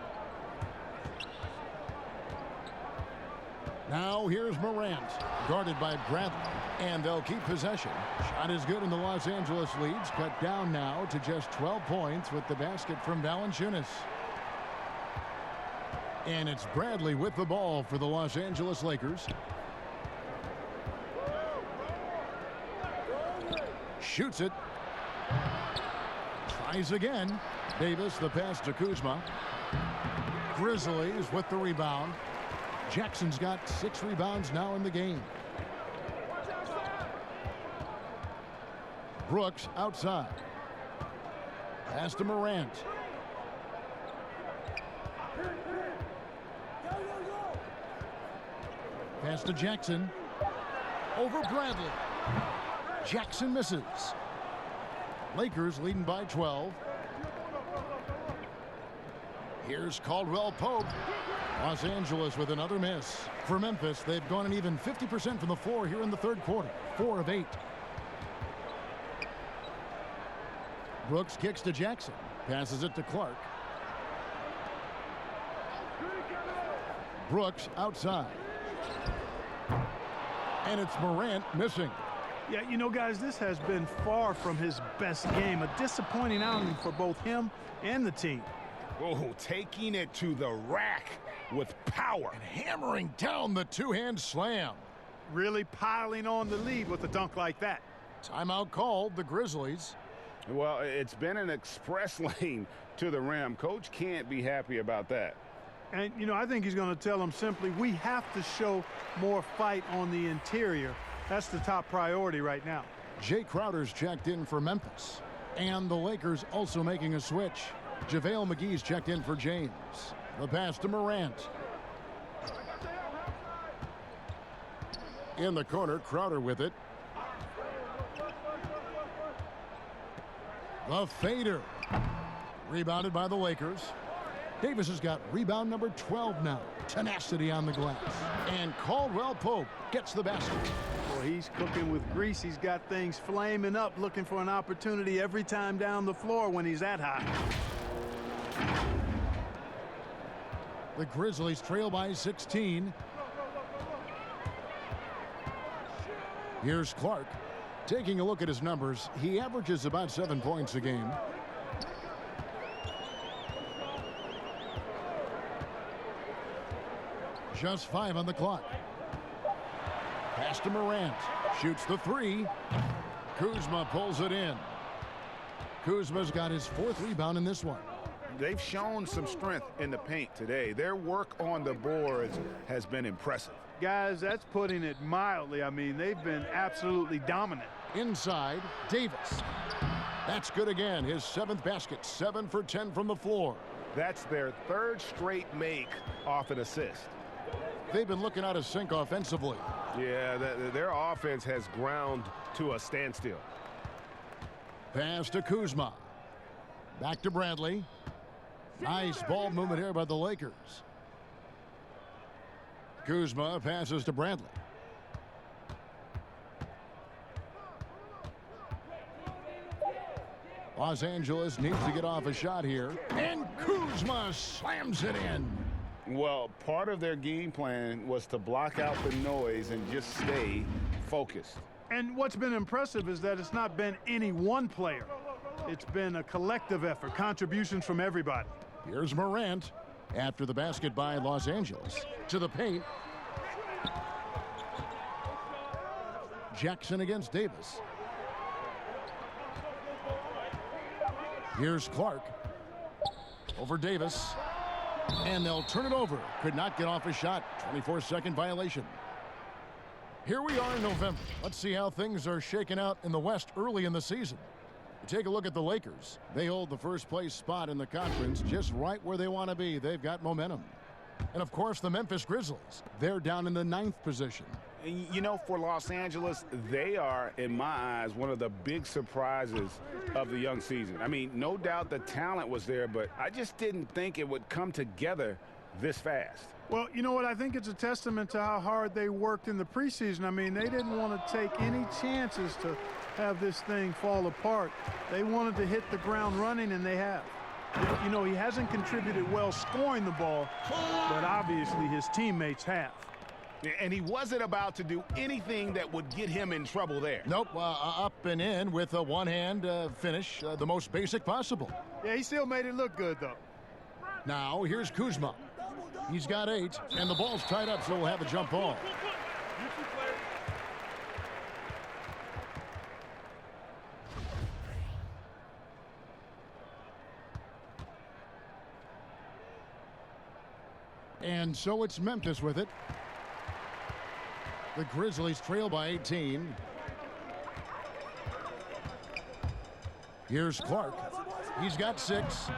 Now here's Morant, guarded by Bradley, and they'll keep possession. Shot is good, and the Los Angeles leads cut down now to just 12 points with the basket from Valanciunas. And it's Bradley with the ball for the Los Angeles Lakers. Shoots it. Tries again. Davis, the pass to Kuzma. Grizzlies with the rebound. Jackson's got 6 rebounds now in the game. Brooks outside. Pass to Morant. Pass to Jackson. Over Bradley. Jackson misses. Lakers leading by 12. Here's Caldwell Pope. Los Angeles with another miss. For Memphis, they've gone an even 50% from the floor here in the third quarter. 4 of 8. Brooks kicks to Jackson. Passes it to Clark. Brooks outside. And it's Morant missing. Yeah, you know, guys, this has been far from his best game. A disappointing outing for both him and the team. Oh, taking it to the rack with power. And hammering down the two-hand slam. Really piling on the lead with a dunk like that. Timeout called, the Grizzlies. Well, it's been an express lane to the rim. Coach can't be happy about that. And, you know, I think he's going to tell them simply, we have to show more fight on the interior. That's the top priority right now. Jay Crowder's checked in for Memphis. And the Lakers also making a switch. JaVale McGee's checked in for James. The pass to Morant. In the corner, Crowder with it. The fader. Rebounded by the Lakers. Davis has got rebound number 12 now. Tenacity on the glass. And Caldwell Pope gets the basket. Well, he's cooking with grease. He's got things flaming up, looking for an opportunity every time down the floor when he's that high. The Grizzlies trail by 16. Here's Clark. Taking a look at his numbers, he averages about 7 points a game. Just 5 on the clock. Pass to Morant. Shoots the 3. Kuzma pulls it in. Kuzma's got his 4th rebound in this one. They've shown some strength in the paint today. Their work on the boards has been impressive. Guys, that's putting it mildly. I mean, they've been absolutely dominant. Inside, Davis. That's good again. His 7th basket. 7 for 10 from the floor. That's their 3rd straight make off an assist. They've been looking out of sync offensively. Yeah, their offense has ground to a standstill. Pass to Kuzma. Back to Bradley. Nice ball movement here by the Lakers. Kuzma passes to Bradley. Los Angeles needs to get off a shot here. And Kuzma slams it in. Well, part of their game plan was to block out the noise and just stay focused. And what's been impressive is that it's not been any one player. It's been a collective effort, contributions from everybody. Here's Morant after the basket by Los Angeles. To the paint. Jackson against Davis. Here's Clark. Over Davis. And they'll turn it over. Could not get off a shot. 24-second violation. Here we are in November. Let's see how things are shaking out in the West early in the season. Take a look at the Lakers. They hold the first place spot in the conference just right where they want to be. They've got momentum. And of course, the Memphis Grizzlies. They're down in the 9th position. You know, for Los Angeles, they are, in my eyes, one of the big surprises of the young season. I mean, no doubt the talent was there, but I just didn't think it would come together this fast. Well, you know what? I think it's a testament to how hard they worked in the preseason. I mean, they didn't want to take any chances to have this thing fall apart. They wanted to hit the ground running, and they have. You know, he hasn't contributed well scoring the ball, but obviously his teammates have. And he wasn't about to do anything that would get him in trouble there. Nope, up and in with a one-hand finish, the most basic possible. Yeah, he still made it look good, though. Now, here's Kuzma. He's got 8, and the ball's tied up, so we'll have a jump ball. And so it's Memphis with it. The Grizzlies trail by 18. Here's Clark. He's got 6.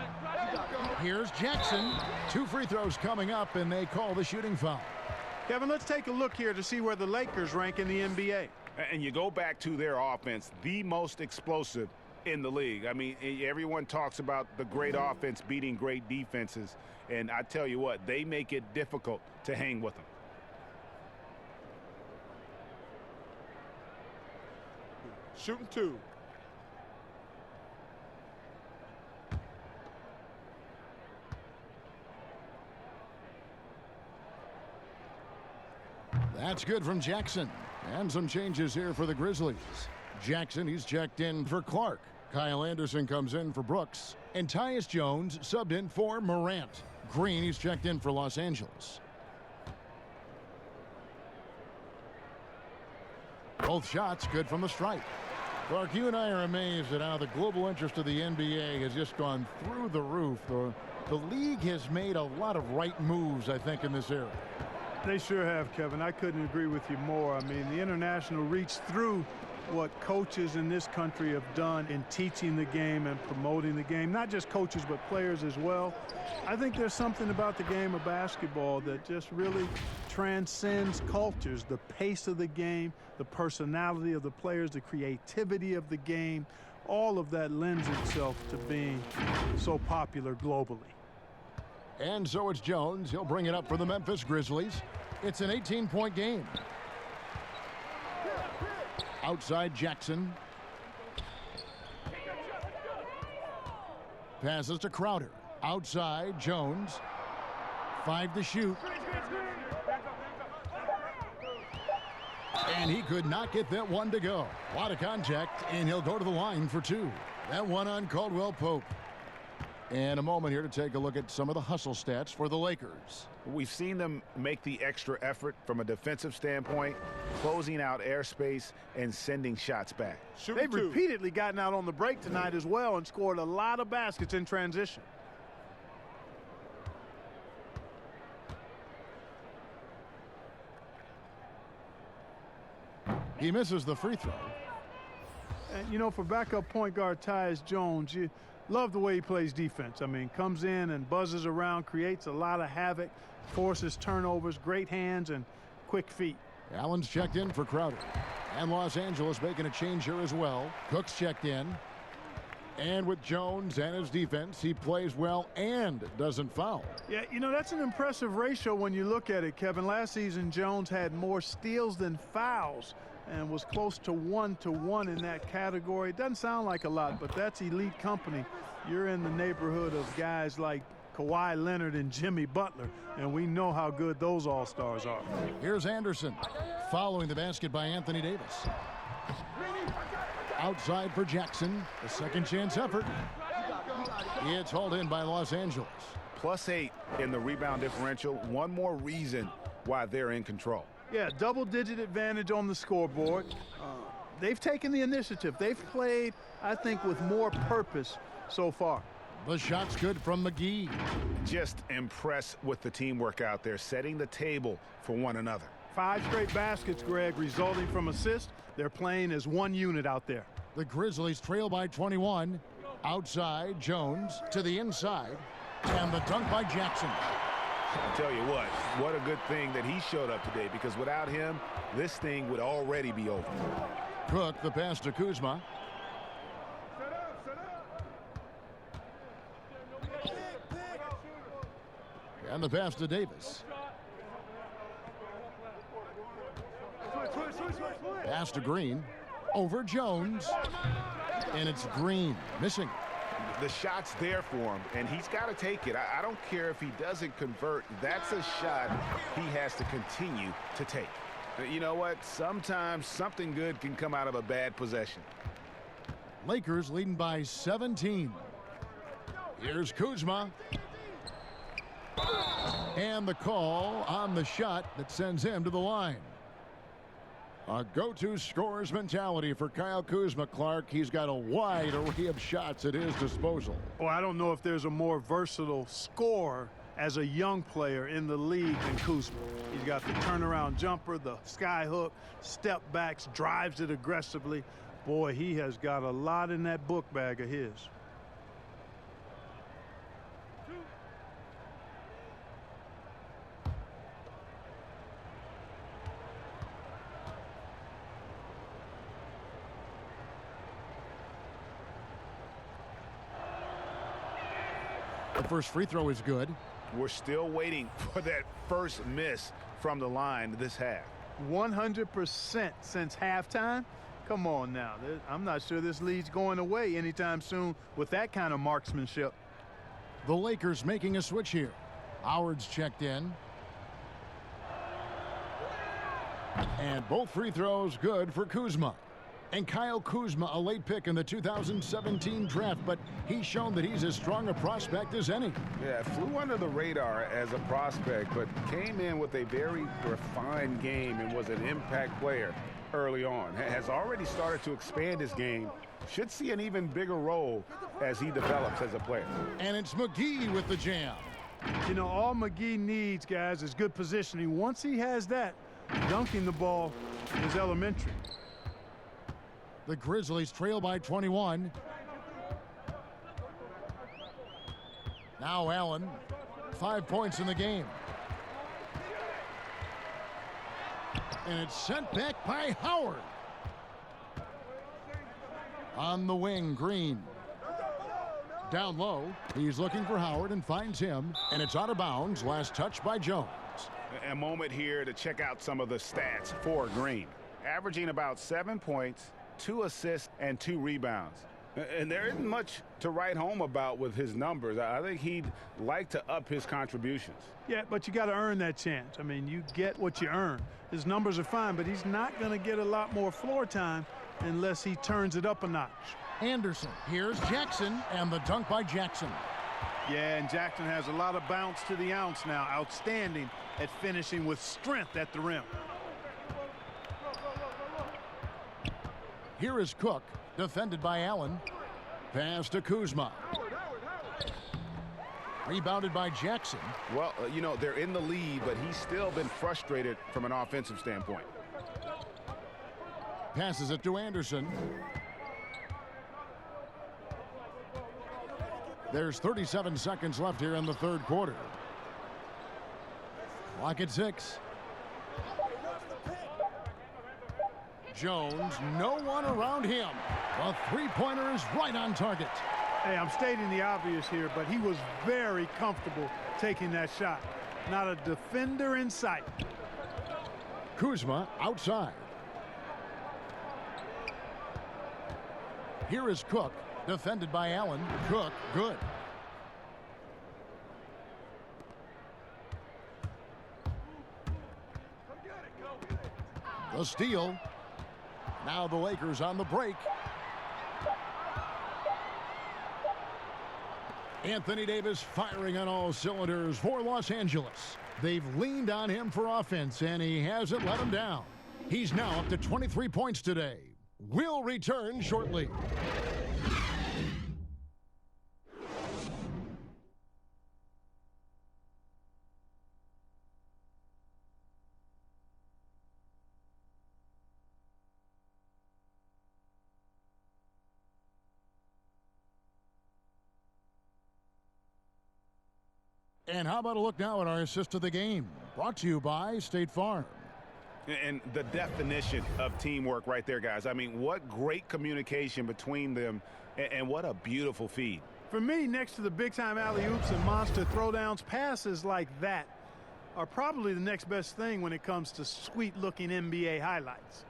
Here's Jackson. 2 free throws coming up, and they call the shooting foul. Kevin, let's take a look here to see where the Lakers rank in the NBA. And you go back to their offense, the most explosive in the league. I mean, everyone talks about the great offense beating great defenses, and I tell you what, they make it difficult to hang with them. Shooting 2. That's good from Jackson. And some changes here for the Grizzlies. Jackson, he's checked in for Clark. Kyle Anderson comes in for Brooks. And Tyus Jones subbed in for Morant. Green, he's checked in for Los Angeles. Both shots good from the stripe. Clark, you and I are amazed at how the global interest of the NBA has just gone through the roof. The league has made a lot of right moves, I think, in this area. They sure have, Kevin. I couldn't agree with you more. I mean, the international reach through what coaches in this country have done in teaching the game and promoting the game. Not just coaches, but players as well. I think there's something about the game of basketball that just really transcends cultures. The pace of the game, the personality of the players, the creativity of the game, all of that lends itself to being so popular globally. And so it's Jones. He'll bring it up for the Memphis Grizzlies. It's an 18-point game. Outside Jackson. Passes to Crowder. Outside Jones. 5 to shoot. And he could not get that one to go. A lot of contact, and he'll go to the line for 2. That one on Caldwell Pope. And a moment here to take a look at some of the hustle stats for the Lakers. We've seen them make the extra effort from a defensive standpoint, closing out airspace and sending shots back. They've repeatedly gotten out on the break tonight as well and scored a lot of baskets in transition. He misses the free throw. And, you know, for backup point guard Tyus Jones, you love the way he plays defense. I mean, comes in and buzzes around, creates a lot of havoc, forces turnovers, great hands, and quick feet. Allen's checked in for Crowder. And Los Angeles making a change here as well. Cook's checked in. And with Jones and his defense, he plays well and doesn't foul. Yeah, you know, that's an impressive ratio when you look at it, Kevin. Last season, Jones had more steals than fouls and was close to 1-to-1 in that category. It doesn't sound like a lot, but that's elite company. You're in the neighborhood of guys like Kawhi Leonard and Jimmy Butler, and we know how good those all-stars are. Here's Anderson following the basket by Anthony Davis. Outside for Jackson, a second chance effort. It's hauled in by Los Angeles. +8 in the rebound differential. One more reason why they're in control. Yeah, double-digit advantage on the scoreboard. They've taken the initiative. They've played, I think, with more purpose so far. The shot's good from McGee. Just impressed with the teamwork out there, setting the table for one another. 5 straight baskets, Greg, resulting from assists. They're playing as one unit out there. The Grizzlies trail by 21. Outside, Jones to the inside. And the dunk by Jackson. I tell you what a good thing that he showed up today, because without him, this thing would already be over. Cook, the pass to Kuzma. And the pass to Davis. Pass to Green. Over Jones. And it's Green missing. The shot's there for him, and he's got to take it. I don't care if he doesn't convert. That's a shot he has to continue to take. You know what? Sometimes something good can come out of a bad possession. Lakers leading by 17. Here's Kuzma. And the call on the shot that sends him to the line. A go-to scorer's mentality for Kyle Kuzma, Clark. He's got a wide array of shots at his disposal. Well, I don't know if there's a more versatile scorer as a young player in the league than Kuzma. He's got the turnaround jumper, the sky hook, step backs, drives it aggressively. Boy, he has got a lot in that book bag of his. The first free throw is good. We're still waiting for that first miss from the line this half. 100% since halftime. Come on now. I'm not sure this lead's going away anytime soon with that kind of marksmanship. The Lakers making a switch here. Howard's checked in. And both free throws good for Kuzma. And Kyle Kuzma, a late pick in the 2017 draft, but he's shown that he's as strong a prospect as any. Yeah, flew under the radar as a prospect, but came in with a very refined game and was an impact player early on. Has already started to expand his game. Should see an even bigger role as he develops as a player. And it's McGee with the jam. You know, all McGee needs, guys, is good positioning. Once he has that, dunking the ball is elementary. The Grizzlies trail by 21. Now Allen, 5 points in the game. And it's sent back by Howard. On the wing, Green. Down low, he's looking for Howard and finds him, and it's out of bounds. Last touch by Jones. A moment here to check out some of the stats for Green. Averaging about 7 points, 2 assists, and 2 rebounds. And there isn't much to write home about with his numbers. I think he'd like to up his contributions. Yeah, but you got to earn that chance. I mean, you get what you earn. His numbers are fine, but he's not going to get a lot more floor time unless he turns it up a notch. Anderson, here's Jackson, and the dunk by Jackson. Yeah, and Jackson has a lot of bounce to the ounce now. Outstanding at finishing with strength at the rim. Here is Cook, defended by Allen. Pass to Kuzma. Rebounded by Jackson. Well, you know, they're in the lead, but he's still been frustrated from an offensive standpoint. Passes it to Anderson. There's 37 seconds left here in the third quarter. Clock at 6. Jones, no one around him. The three-pointer is right on target. Hey, I'm stating the obvious here, but he was very comfortable taking that shot. Not a defender in sight. Kuzma outside. Here is Cook, defended by Allen. Cook, good. The steal. Now the Lakers on the break. Anthony Davis firing on all cylinders for Los Angeles. They've leaned on him for offense, and he hasn't let them down. He's now up to 23 points today. We'll return shortly. And how about a look now at our assist of the game? Brought to you by State Farm. And the definition of teamwork right there, guys. I mean, what great communication between them, and what a beautiful feed. For me, next to the big-time alley-oops and monster throwdowns, passes like that are probably the next best thing when it comes to sweet-looking NBA highlights.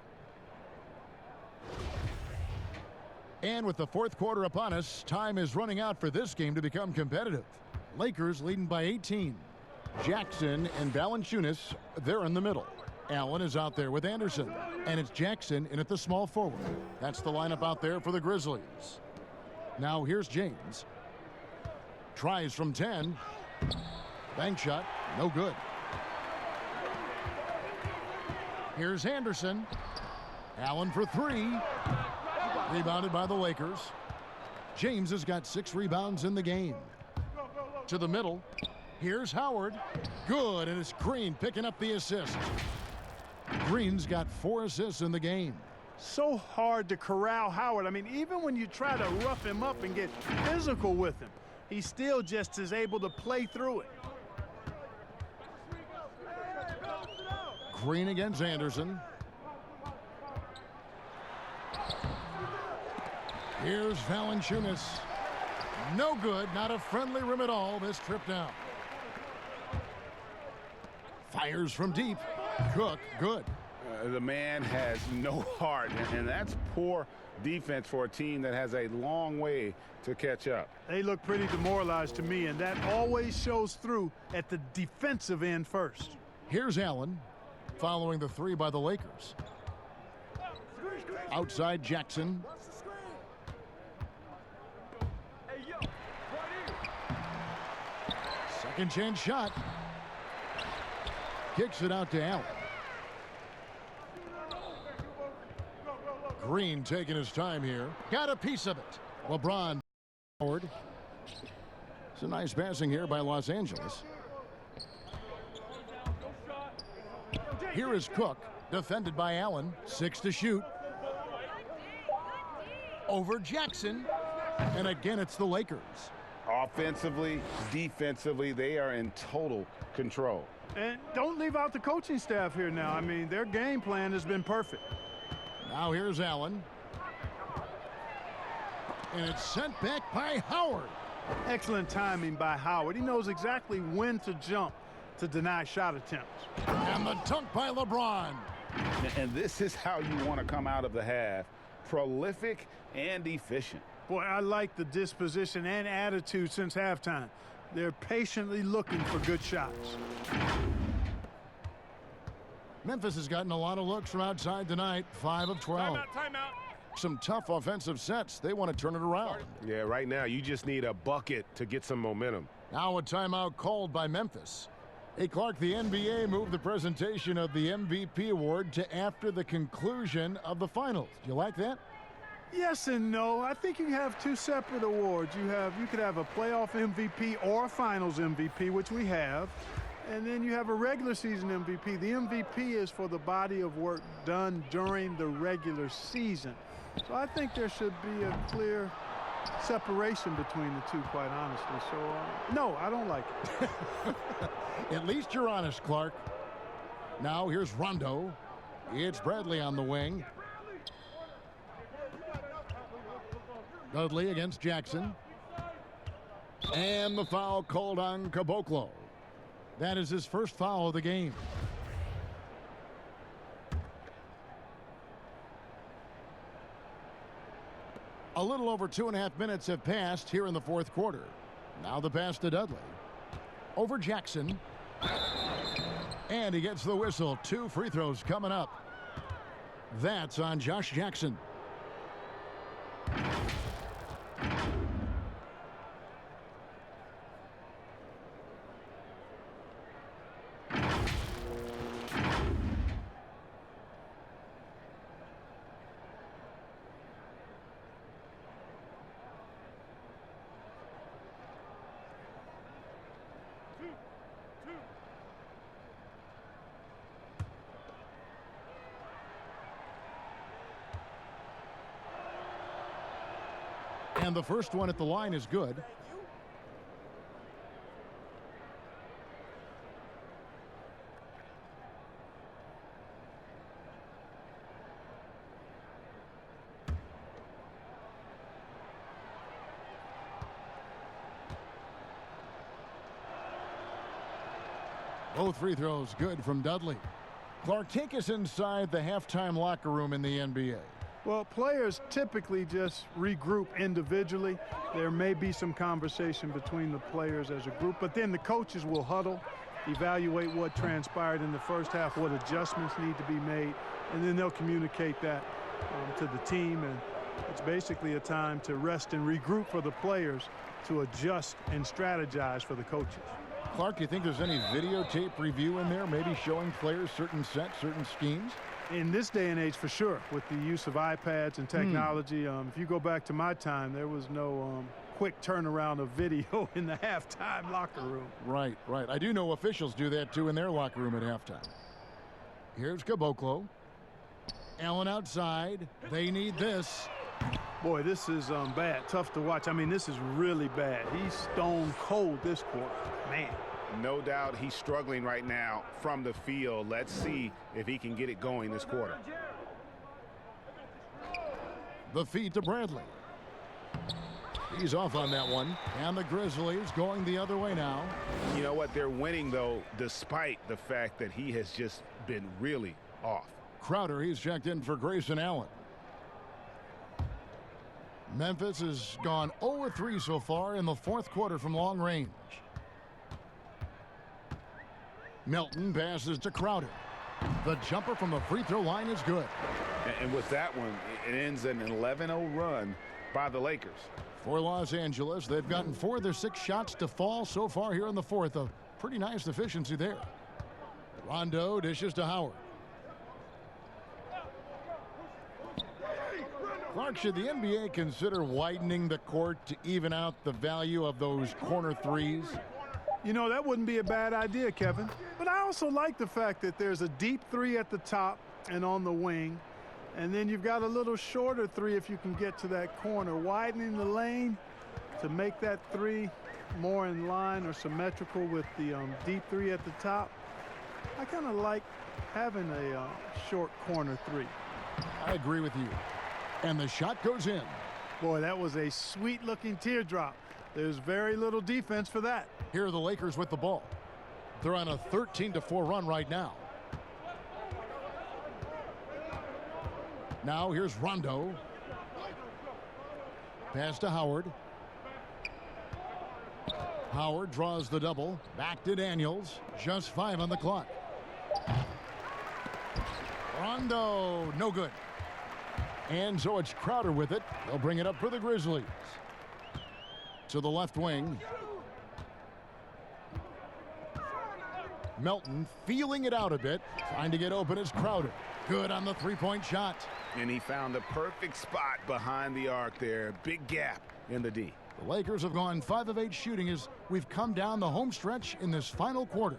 And with the fourth quarter upon us, time is running out for this game to become competitive. Lakers leading by 18. Jackson and Valanciunas, they're in the middle. Allen is out there with Anderson. And it's Jackson in at the small forward. That's the lineup out there for the Grizzlies. Now here's James. Tries from 10. Bank shot, no good. Here's Anderson. Allen for 3. Rebounded by the Lakers. James has got 6 rebounds in the game. To the middle. Here's Howard. Good, and it's Green picking up the assist. Green's got 4 assists in the game. So hard to corral Howard. I mean, even when you try to rough him up and get physical with him, he still just is able to play through it. Green against Anderson. Here's Valanciunas. No good, not a friendly rim at all this trip down. Fires from deep. Cook, good. The man has no heart, and that's poor defense for a team that has a long way to catch up. They look pretty demoralized to me, and that always shows through at the defensive end first. Here's Allen. following the three by the Lakers. Outside Jackson. Second chance shot. Kicks it out to Allen. Green taking his time here. Got a piece of it. LeBron forward. It's a nice passing here by Los Angeles. Here is Cook, defended by Allen. 6 to shoot. Over Jackson. And again, it's the Lakers. Offensively, defensively, they are in total control. And don't leave out the coaching staff here now. I mean, their game plan has been perfect. Now here's Allen. And it's sent back by Howard. Excellent timing by Howard. He knows exactly when to jump to deny shot attempts. And the dunk by LeBron. And this is how you want to come out of the half. Prolific and efficient. Boy, I like the disposition and attitude since halftime. They're patiently looking for good shots. Memphis has gotten a lot of looks from outside tonight. 5 of 12. Timeout. Some tough offensive sets. They want to turn it around. Yeah, right now you just need a bucket to get some momentum. Now a timeout called by Memphis. Hey, Clark, the NBA moved the presentation of the MVP award to after the conclusion of the finals. Do you like that? Yes and no. I think you have two separate awards. You could have a playoff MVP or a finals MVP, which we have. And then you have a regular season MVP. The MVP is for the body of work done during the regular season. So I think there should be a clear separation between the two, quite honestly. So, no, I don't like it. At least you're honest, Clark. Now here's Rondo. It's Bradley on the wing. Dudley against Jackson. And the foul called on Caboclo. That is his first foul of the game. A little over 2.5 minutes have passed here in the fourth quarter. Now the pass to Dudley. Over Jackson. And he gets the whistle. 2 free throws coming up. That's on Josh Jackson. And the first one at the line is good. Both free throws good from Dudley. Clark, take us inside the halftime locker room in the NBA. Well, players typically just regroup individually. There may be some conversation between the players as a group, but then the coaches will huddle, evaluate what transpired in the first half, what adjustments need to be made, and then they'll communicate that to the team. And it's basically a time to rest and regroup for the players to adjust and strategize for the coaches. Clark, do you think there's any videotape review in there, maybe showing players certain sets, certain schemes? In this day and age, for sure, with the use of iPads and technology. If you go back to my time, there was no quick turnaround of video in the halftime locker room. Right, right. I do know officials do that, too, in their locker room at halftime. Here's Caboclo. Allen outside. They need this. Boy, this is bad. Tough to watch. I mean, this is really bad. He's stone cold this quarter. Man. No doubt he's struggling right now from the field. Let's see if he can get it going this quarter. The feed to Bradley. He's off on that one. And the Grizzlies going the other way now. You know what? They're winning, though, despite the fact that he has just been really off. Crowder, he's checked in for Grayson Allen. Memphis has gone 0-3 so far in the fourth quarter from long range. Milton passes to Crowder. The jumper from the free throw line is good. And with that one, it ends an 11-0 run by the Lakers. For Los Angeles, they've gotten 4 of their 6 shots to fall so far here in the fourth. A pretty nice efficiency there. Rondo dishes to Howard. Clark, should the NBA consider widening the court to even out the value of those corner threes? You know, that wouldn't be a bad idea, Kevin. But I also like the fact that there's a deep three at the top and on the wing. And then you've got a little shorter three if you can get to that corner. Widening the lane to make that three more in line or symmetrical with the deep three at the top. I kind of like having a short corner three. I agree with you. And the shot goes in. Boy, that was a sweet-looking teardrop. There's very little defense for that. Here are the Lakers with the ball. They're on a 13-4 run right now. Now here's Rondo. Pass to Howard. Howard draws the double. Back to Daniels. Just 5 on the clock. Rondo, no good. And so it's Crowder with it. They'll bring it up for the Grizzlies. To the left wing. Melton feeling it out a bit. Trying to get open is Crowder. Good on the three-point shot. And he found the perfect spot behind the arc there. Big gap in the D. The Lakers have gone 5 of 8 shooting as we've come down the home stretch in this final quarter.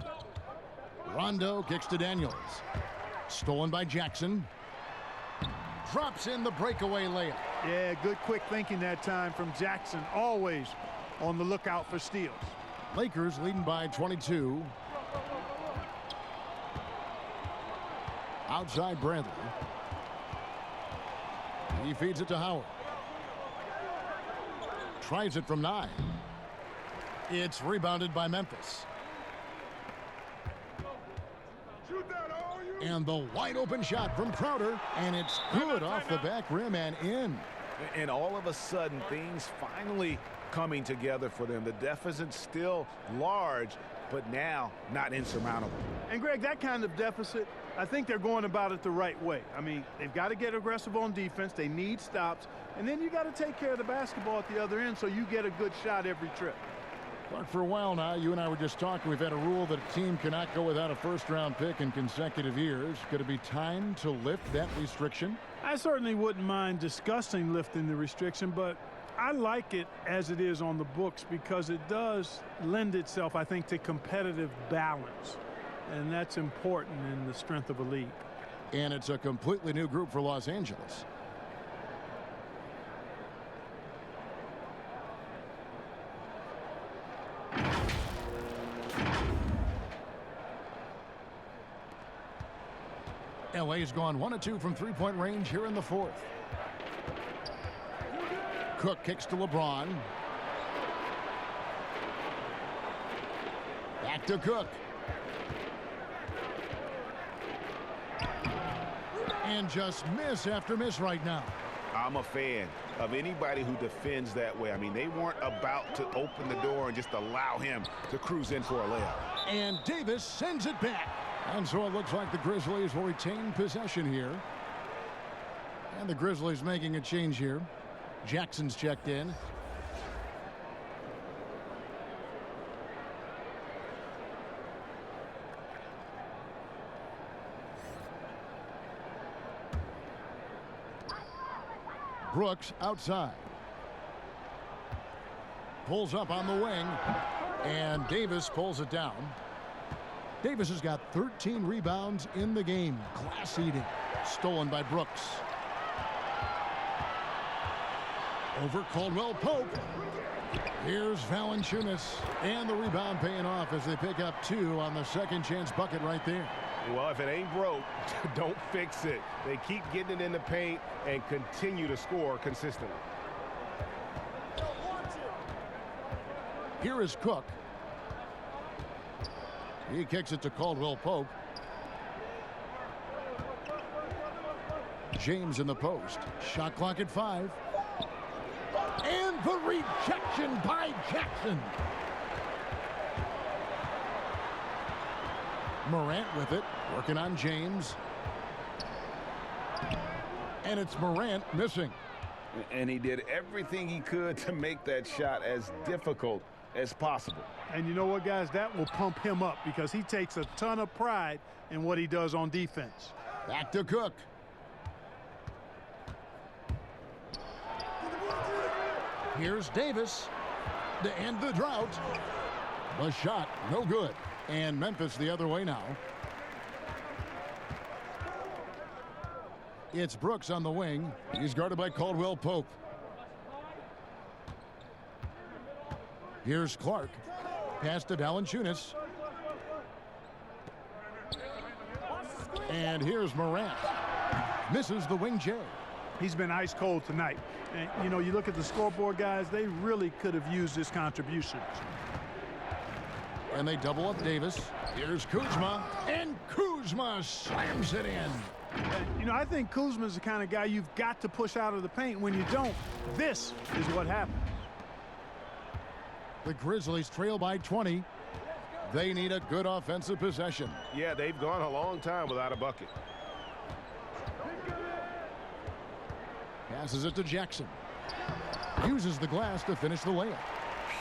Rondo kicks to Daniels. Stolen by Jackson. Drops in the breakaway layup. Yeah, good quick thinking that time from Jackson. Always on the lookout for steals. Lakers leading by 22. Outside Bradley. He feeds it to Howard. Tries it from 9. It's rebounded by Memphis. And the wide open shot from Crowder, and it's good off the back rim and in. And all of a sudden, things finally coming together for them. The deficit's still large, but now not insurmountable. And Greg, that kind of deficit, I think they're going about it the right way. I mean, they've got to get aggressive on defense. They need stops. And then you got to take care of the basketball at the other end so you get a good shot every trip. But for a while now, you and I were just talking, we've had a rule that a team cannot go without a first-round pick in consecutive years. Could it be time to lift that restriction? I certainly wouldn't mind discussing lifting the restriction, but I like it as it is on the books because it does lend itself, I think, to competitive balance. And that's important in the strength of a league. And it's a completely new group for Los Angeles. LA's gone 1 of 2 from three-point range here in the fourth. Cook kicks to LeBron. Back to Cook. And just miss after miss right now. I'm a fan of anybody who defends that way. I mean, they weren't about to open the door and just allow him to cruise in for a layup. And Davis sends it back. And so it looks like the Grizzlies will retain possession here. And the Grizzlies making a change here. Jackson's checked in. Brooks outside. Pulls up on the wing. And Davis pulls it down. Davis has got 13 rebounds in the game. Class eating. Stolen by Brooks. Over Caldwell Pope. Here's Valanciunas. And the rebound paying off as they pick up 2 on the second chance bucket right there. Well, if it ain't broke, don't fix it. They keep getting it in the paint and continue to score consistently. Here is Cook. He kicks it to Caldwell Pope. James in the post. Shot clock at 5. And the rejection by Jackson. Morant with it, working on James. And it's Morant missing. And he did everything he could to make that shot as difficult as possible. And you know what, guys? That will pump him up because he takes a ton of pride in what he does on defense. Back to Cook. Here's Davis to end the drought. The shot, no good. And Memphis the other way now. It's Brooks on the wing. He's guarded by Caldwell Pope. Here's Clark. Pass to Valanciunas. And here's Morant. Misses the wing J. He's been ice cold tonight. And, you know, you look at the scoreboard, guys, they really could have used his contributions. And they double up Davis. Here's Kuzma. And Kuzma slams it in. You know, I think Kuzma's the kind of guy you've got to push out of the paint. When you don't, this is what happens. The Grizzlies trail by 20. They need a good offensive possession. Yeah, they've gone a long time without a bucket. Passes it to Jackson. Uses the glass to finish the layup.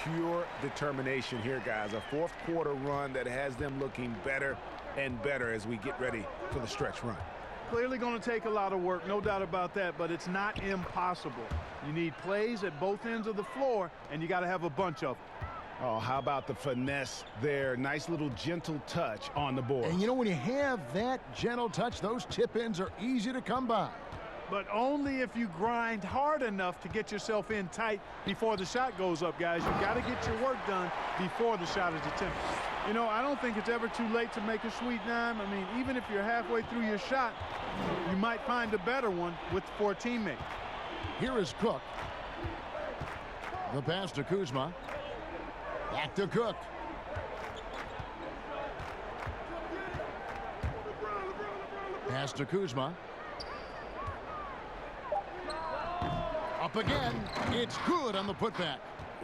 Pure determination here, guys. A fourth quarter run that has them looking better and better as we get ready for the stretch run. Clearly going to take a lot of work, no doubt about that, but it's not impossible. You need plays at both ends of the floor, and you got to have a bunch of them. Oh, how about the finesse there? Nice little gentle touch on the board. And you know, when you have that gentle touch, those tip-ins are easy to come by. But only if you grind hard enough to get yourself in tight before the shot goes up, guys. You've got to get your work done before the shot is attempted. You know, I don't think it's ever too late to make a sweet dime. I mean, even if you're halfway through your shot, you might find a better one for a teammate. Here is Cook. The pass to Kuzma. Back to Cook. Pass to Kuzma. Up again. It's good on the putback.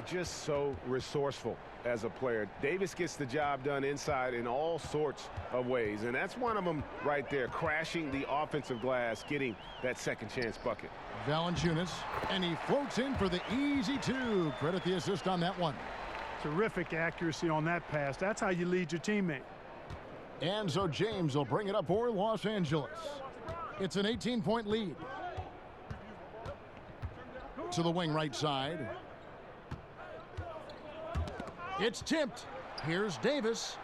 Just so resourceful as a player. Davis gets the job done inside in all sorts of ways, and that's one of them right there, crashing the offensive glass, getting that second chance bucket. Valanciunas, and he floats in for the easy two. Credit the assist on that one. Terrific accuracy on that pass. That's how you lead your teammate. And so James will bring it up for Los Angeles. It's an 18-point lead. To the wing right side. It's tipped. Here's Davis.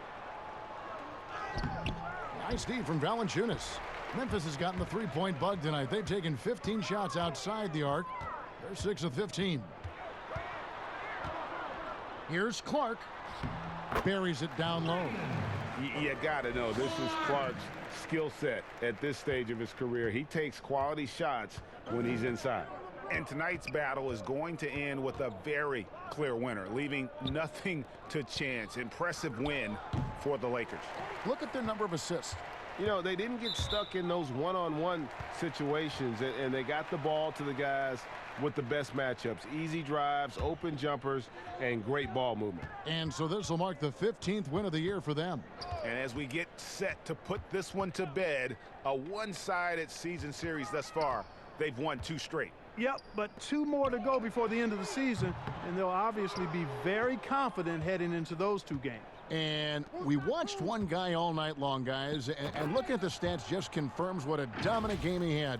Nice D from Valanciunas. Memphis has gotten the three-point bug tonight. They've taken 15 shots outside the arc. They're 6 of 15. Here's Clark. Buries it down low. You got to know this is Clark's skill set at this stage of his career. He takes quality shots when he's inside. And tonight's battle is going to end with a very clear winner, leaving nothing to chance. Impressive win for the Lakers. Look at their number of assists. You know, they didn't get stuck in those one-on-one situations, and they got the ball to the guys with the best matchups. Easy drives, open jumpers, and great ball movement. And so this will mark the 15th win of the year for them. And as we get set to put this one to bed, a one-sided season series thus far, they've won 2 straight. Yep, but 2 more to go before the end of the season, and they'll obviously be very confident heading into those 2 games. And we watched one guy all night long, guys, and looking at the stats just confirms what a dominant game he had.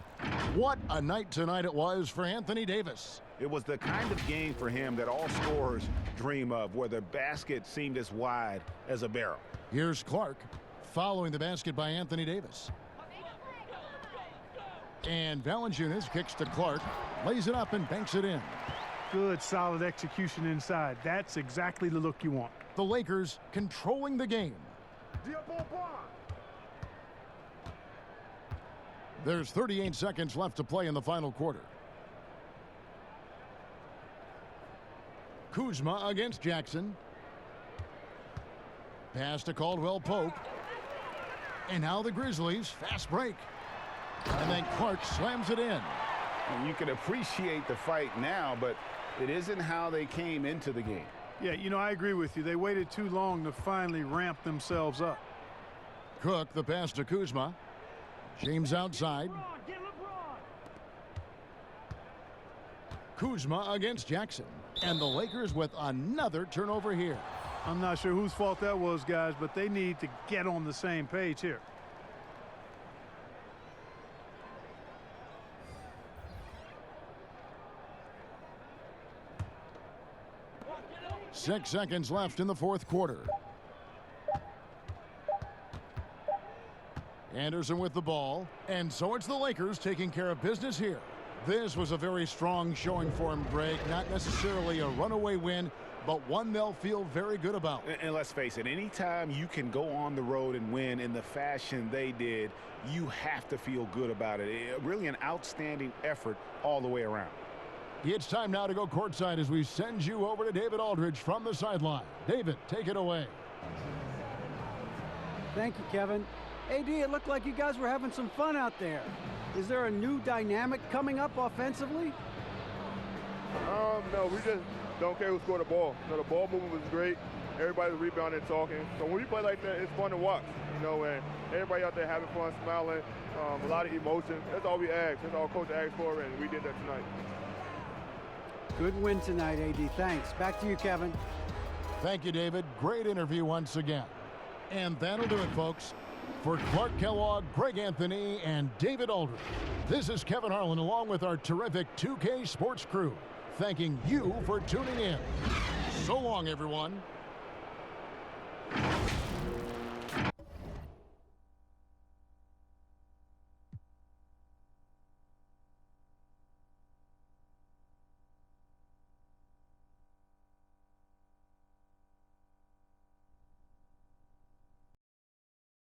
What a night tonight it was for Anthony Davis. It was the kind of game for him that all scorers dream of, where the basket seemed as wide as a barrel. Here's Clark following the basket by Anthony Davis. And Valanciunas kicks to Clark, lays it up and banks it in. Good, solid execution inside. That's exactly the look you want. The Lakers controlling the game. There's 38 seconds left to play in the final quarter. Kuzma against Jackson. Pass to Caldwell Pope. And now the Grizzlies, fast break. And then Clark slams it in. And you can appreciate the fight now, but it isn't how they came into the game. Yeah, you know, I agree with you. They waited too long to finally ramp themselves up. Cook, the pass to Kuzma. James outside. Kuzma against Jackson. And the Lakers with another turnover here. I'm not sure whose fault that was, guys, but they need to get on the same page here. Six seconds left in the fourth quarter. Anderson with the ball. And so it's the Lakers taking care of business here. This was a very strong showing for him, Greg. Not necessarily a runaway win, but one they'll feel very good about. And let's face it, anytime you can go on the road and win in the fashion they did, you have to feel good about it. Really an outstanding effort all the way around. It's time now to go courtside as we send you over to David Aldridge from the sideline. David, take it away. Thank you, Kevin. AD, it looked like you guys were having some fun out there. Is there a new dynamic coming up offensively? No, we just don't care who scored the ball. The ball movement was great. Everybody's rebounding and talking. So when we play like that, it's fun to watch, and everybody out there having fun, smiling, a lot of emotion. That's all we ask. That's all Coach asked for, and we did that tonight. Good win tonight, AD. Thanks. Back to you, Kevin. Thank you, David. Great interview once again. And that'll do it, folks. For Clark Kellogg, Greg Anthony, and David Aldridge, this is Kevin Harlan along with our terrific 2K Sports crew, thanking you for tuning in. So long, everyone.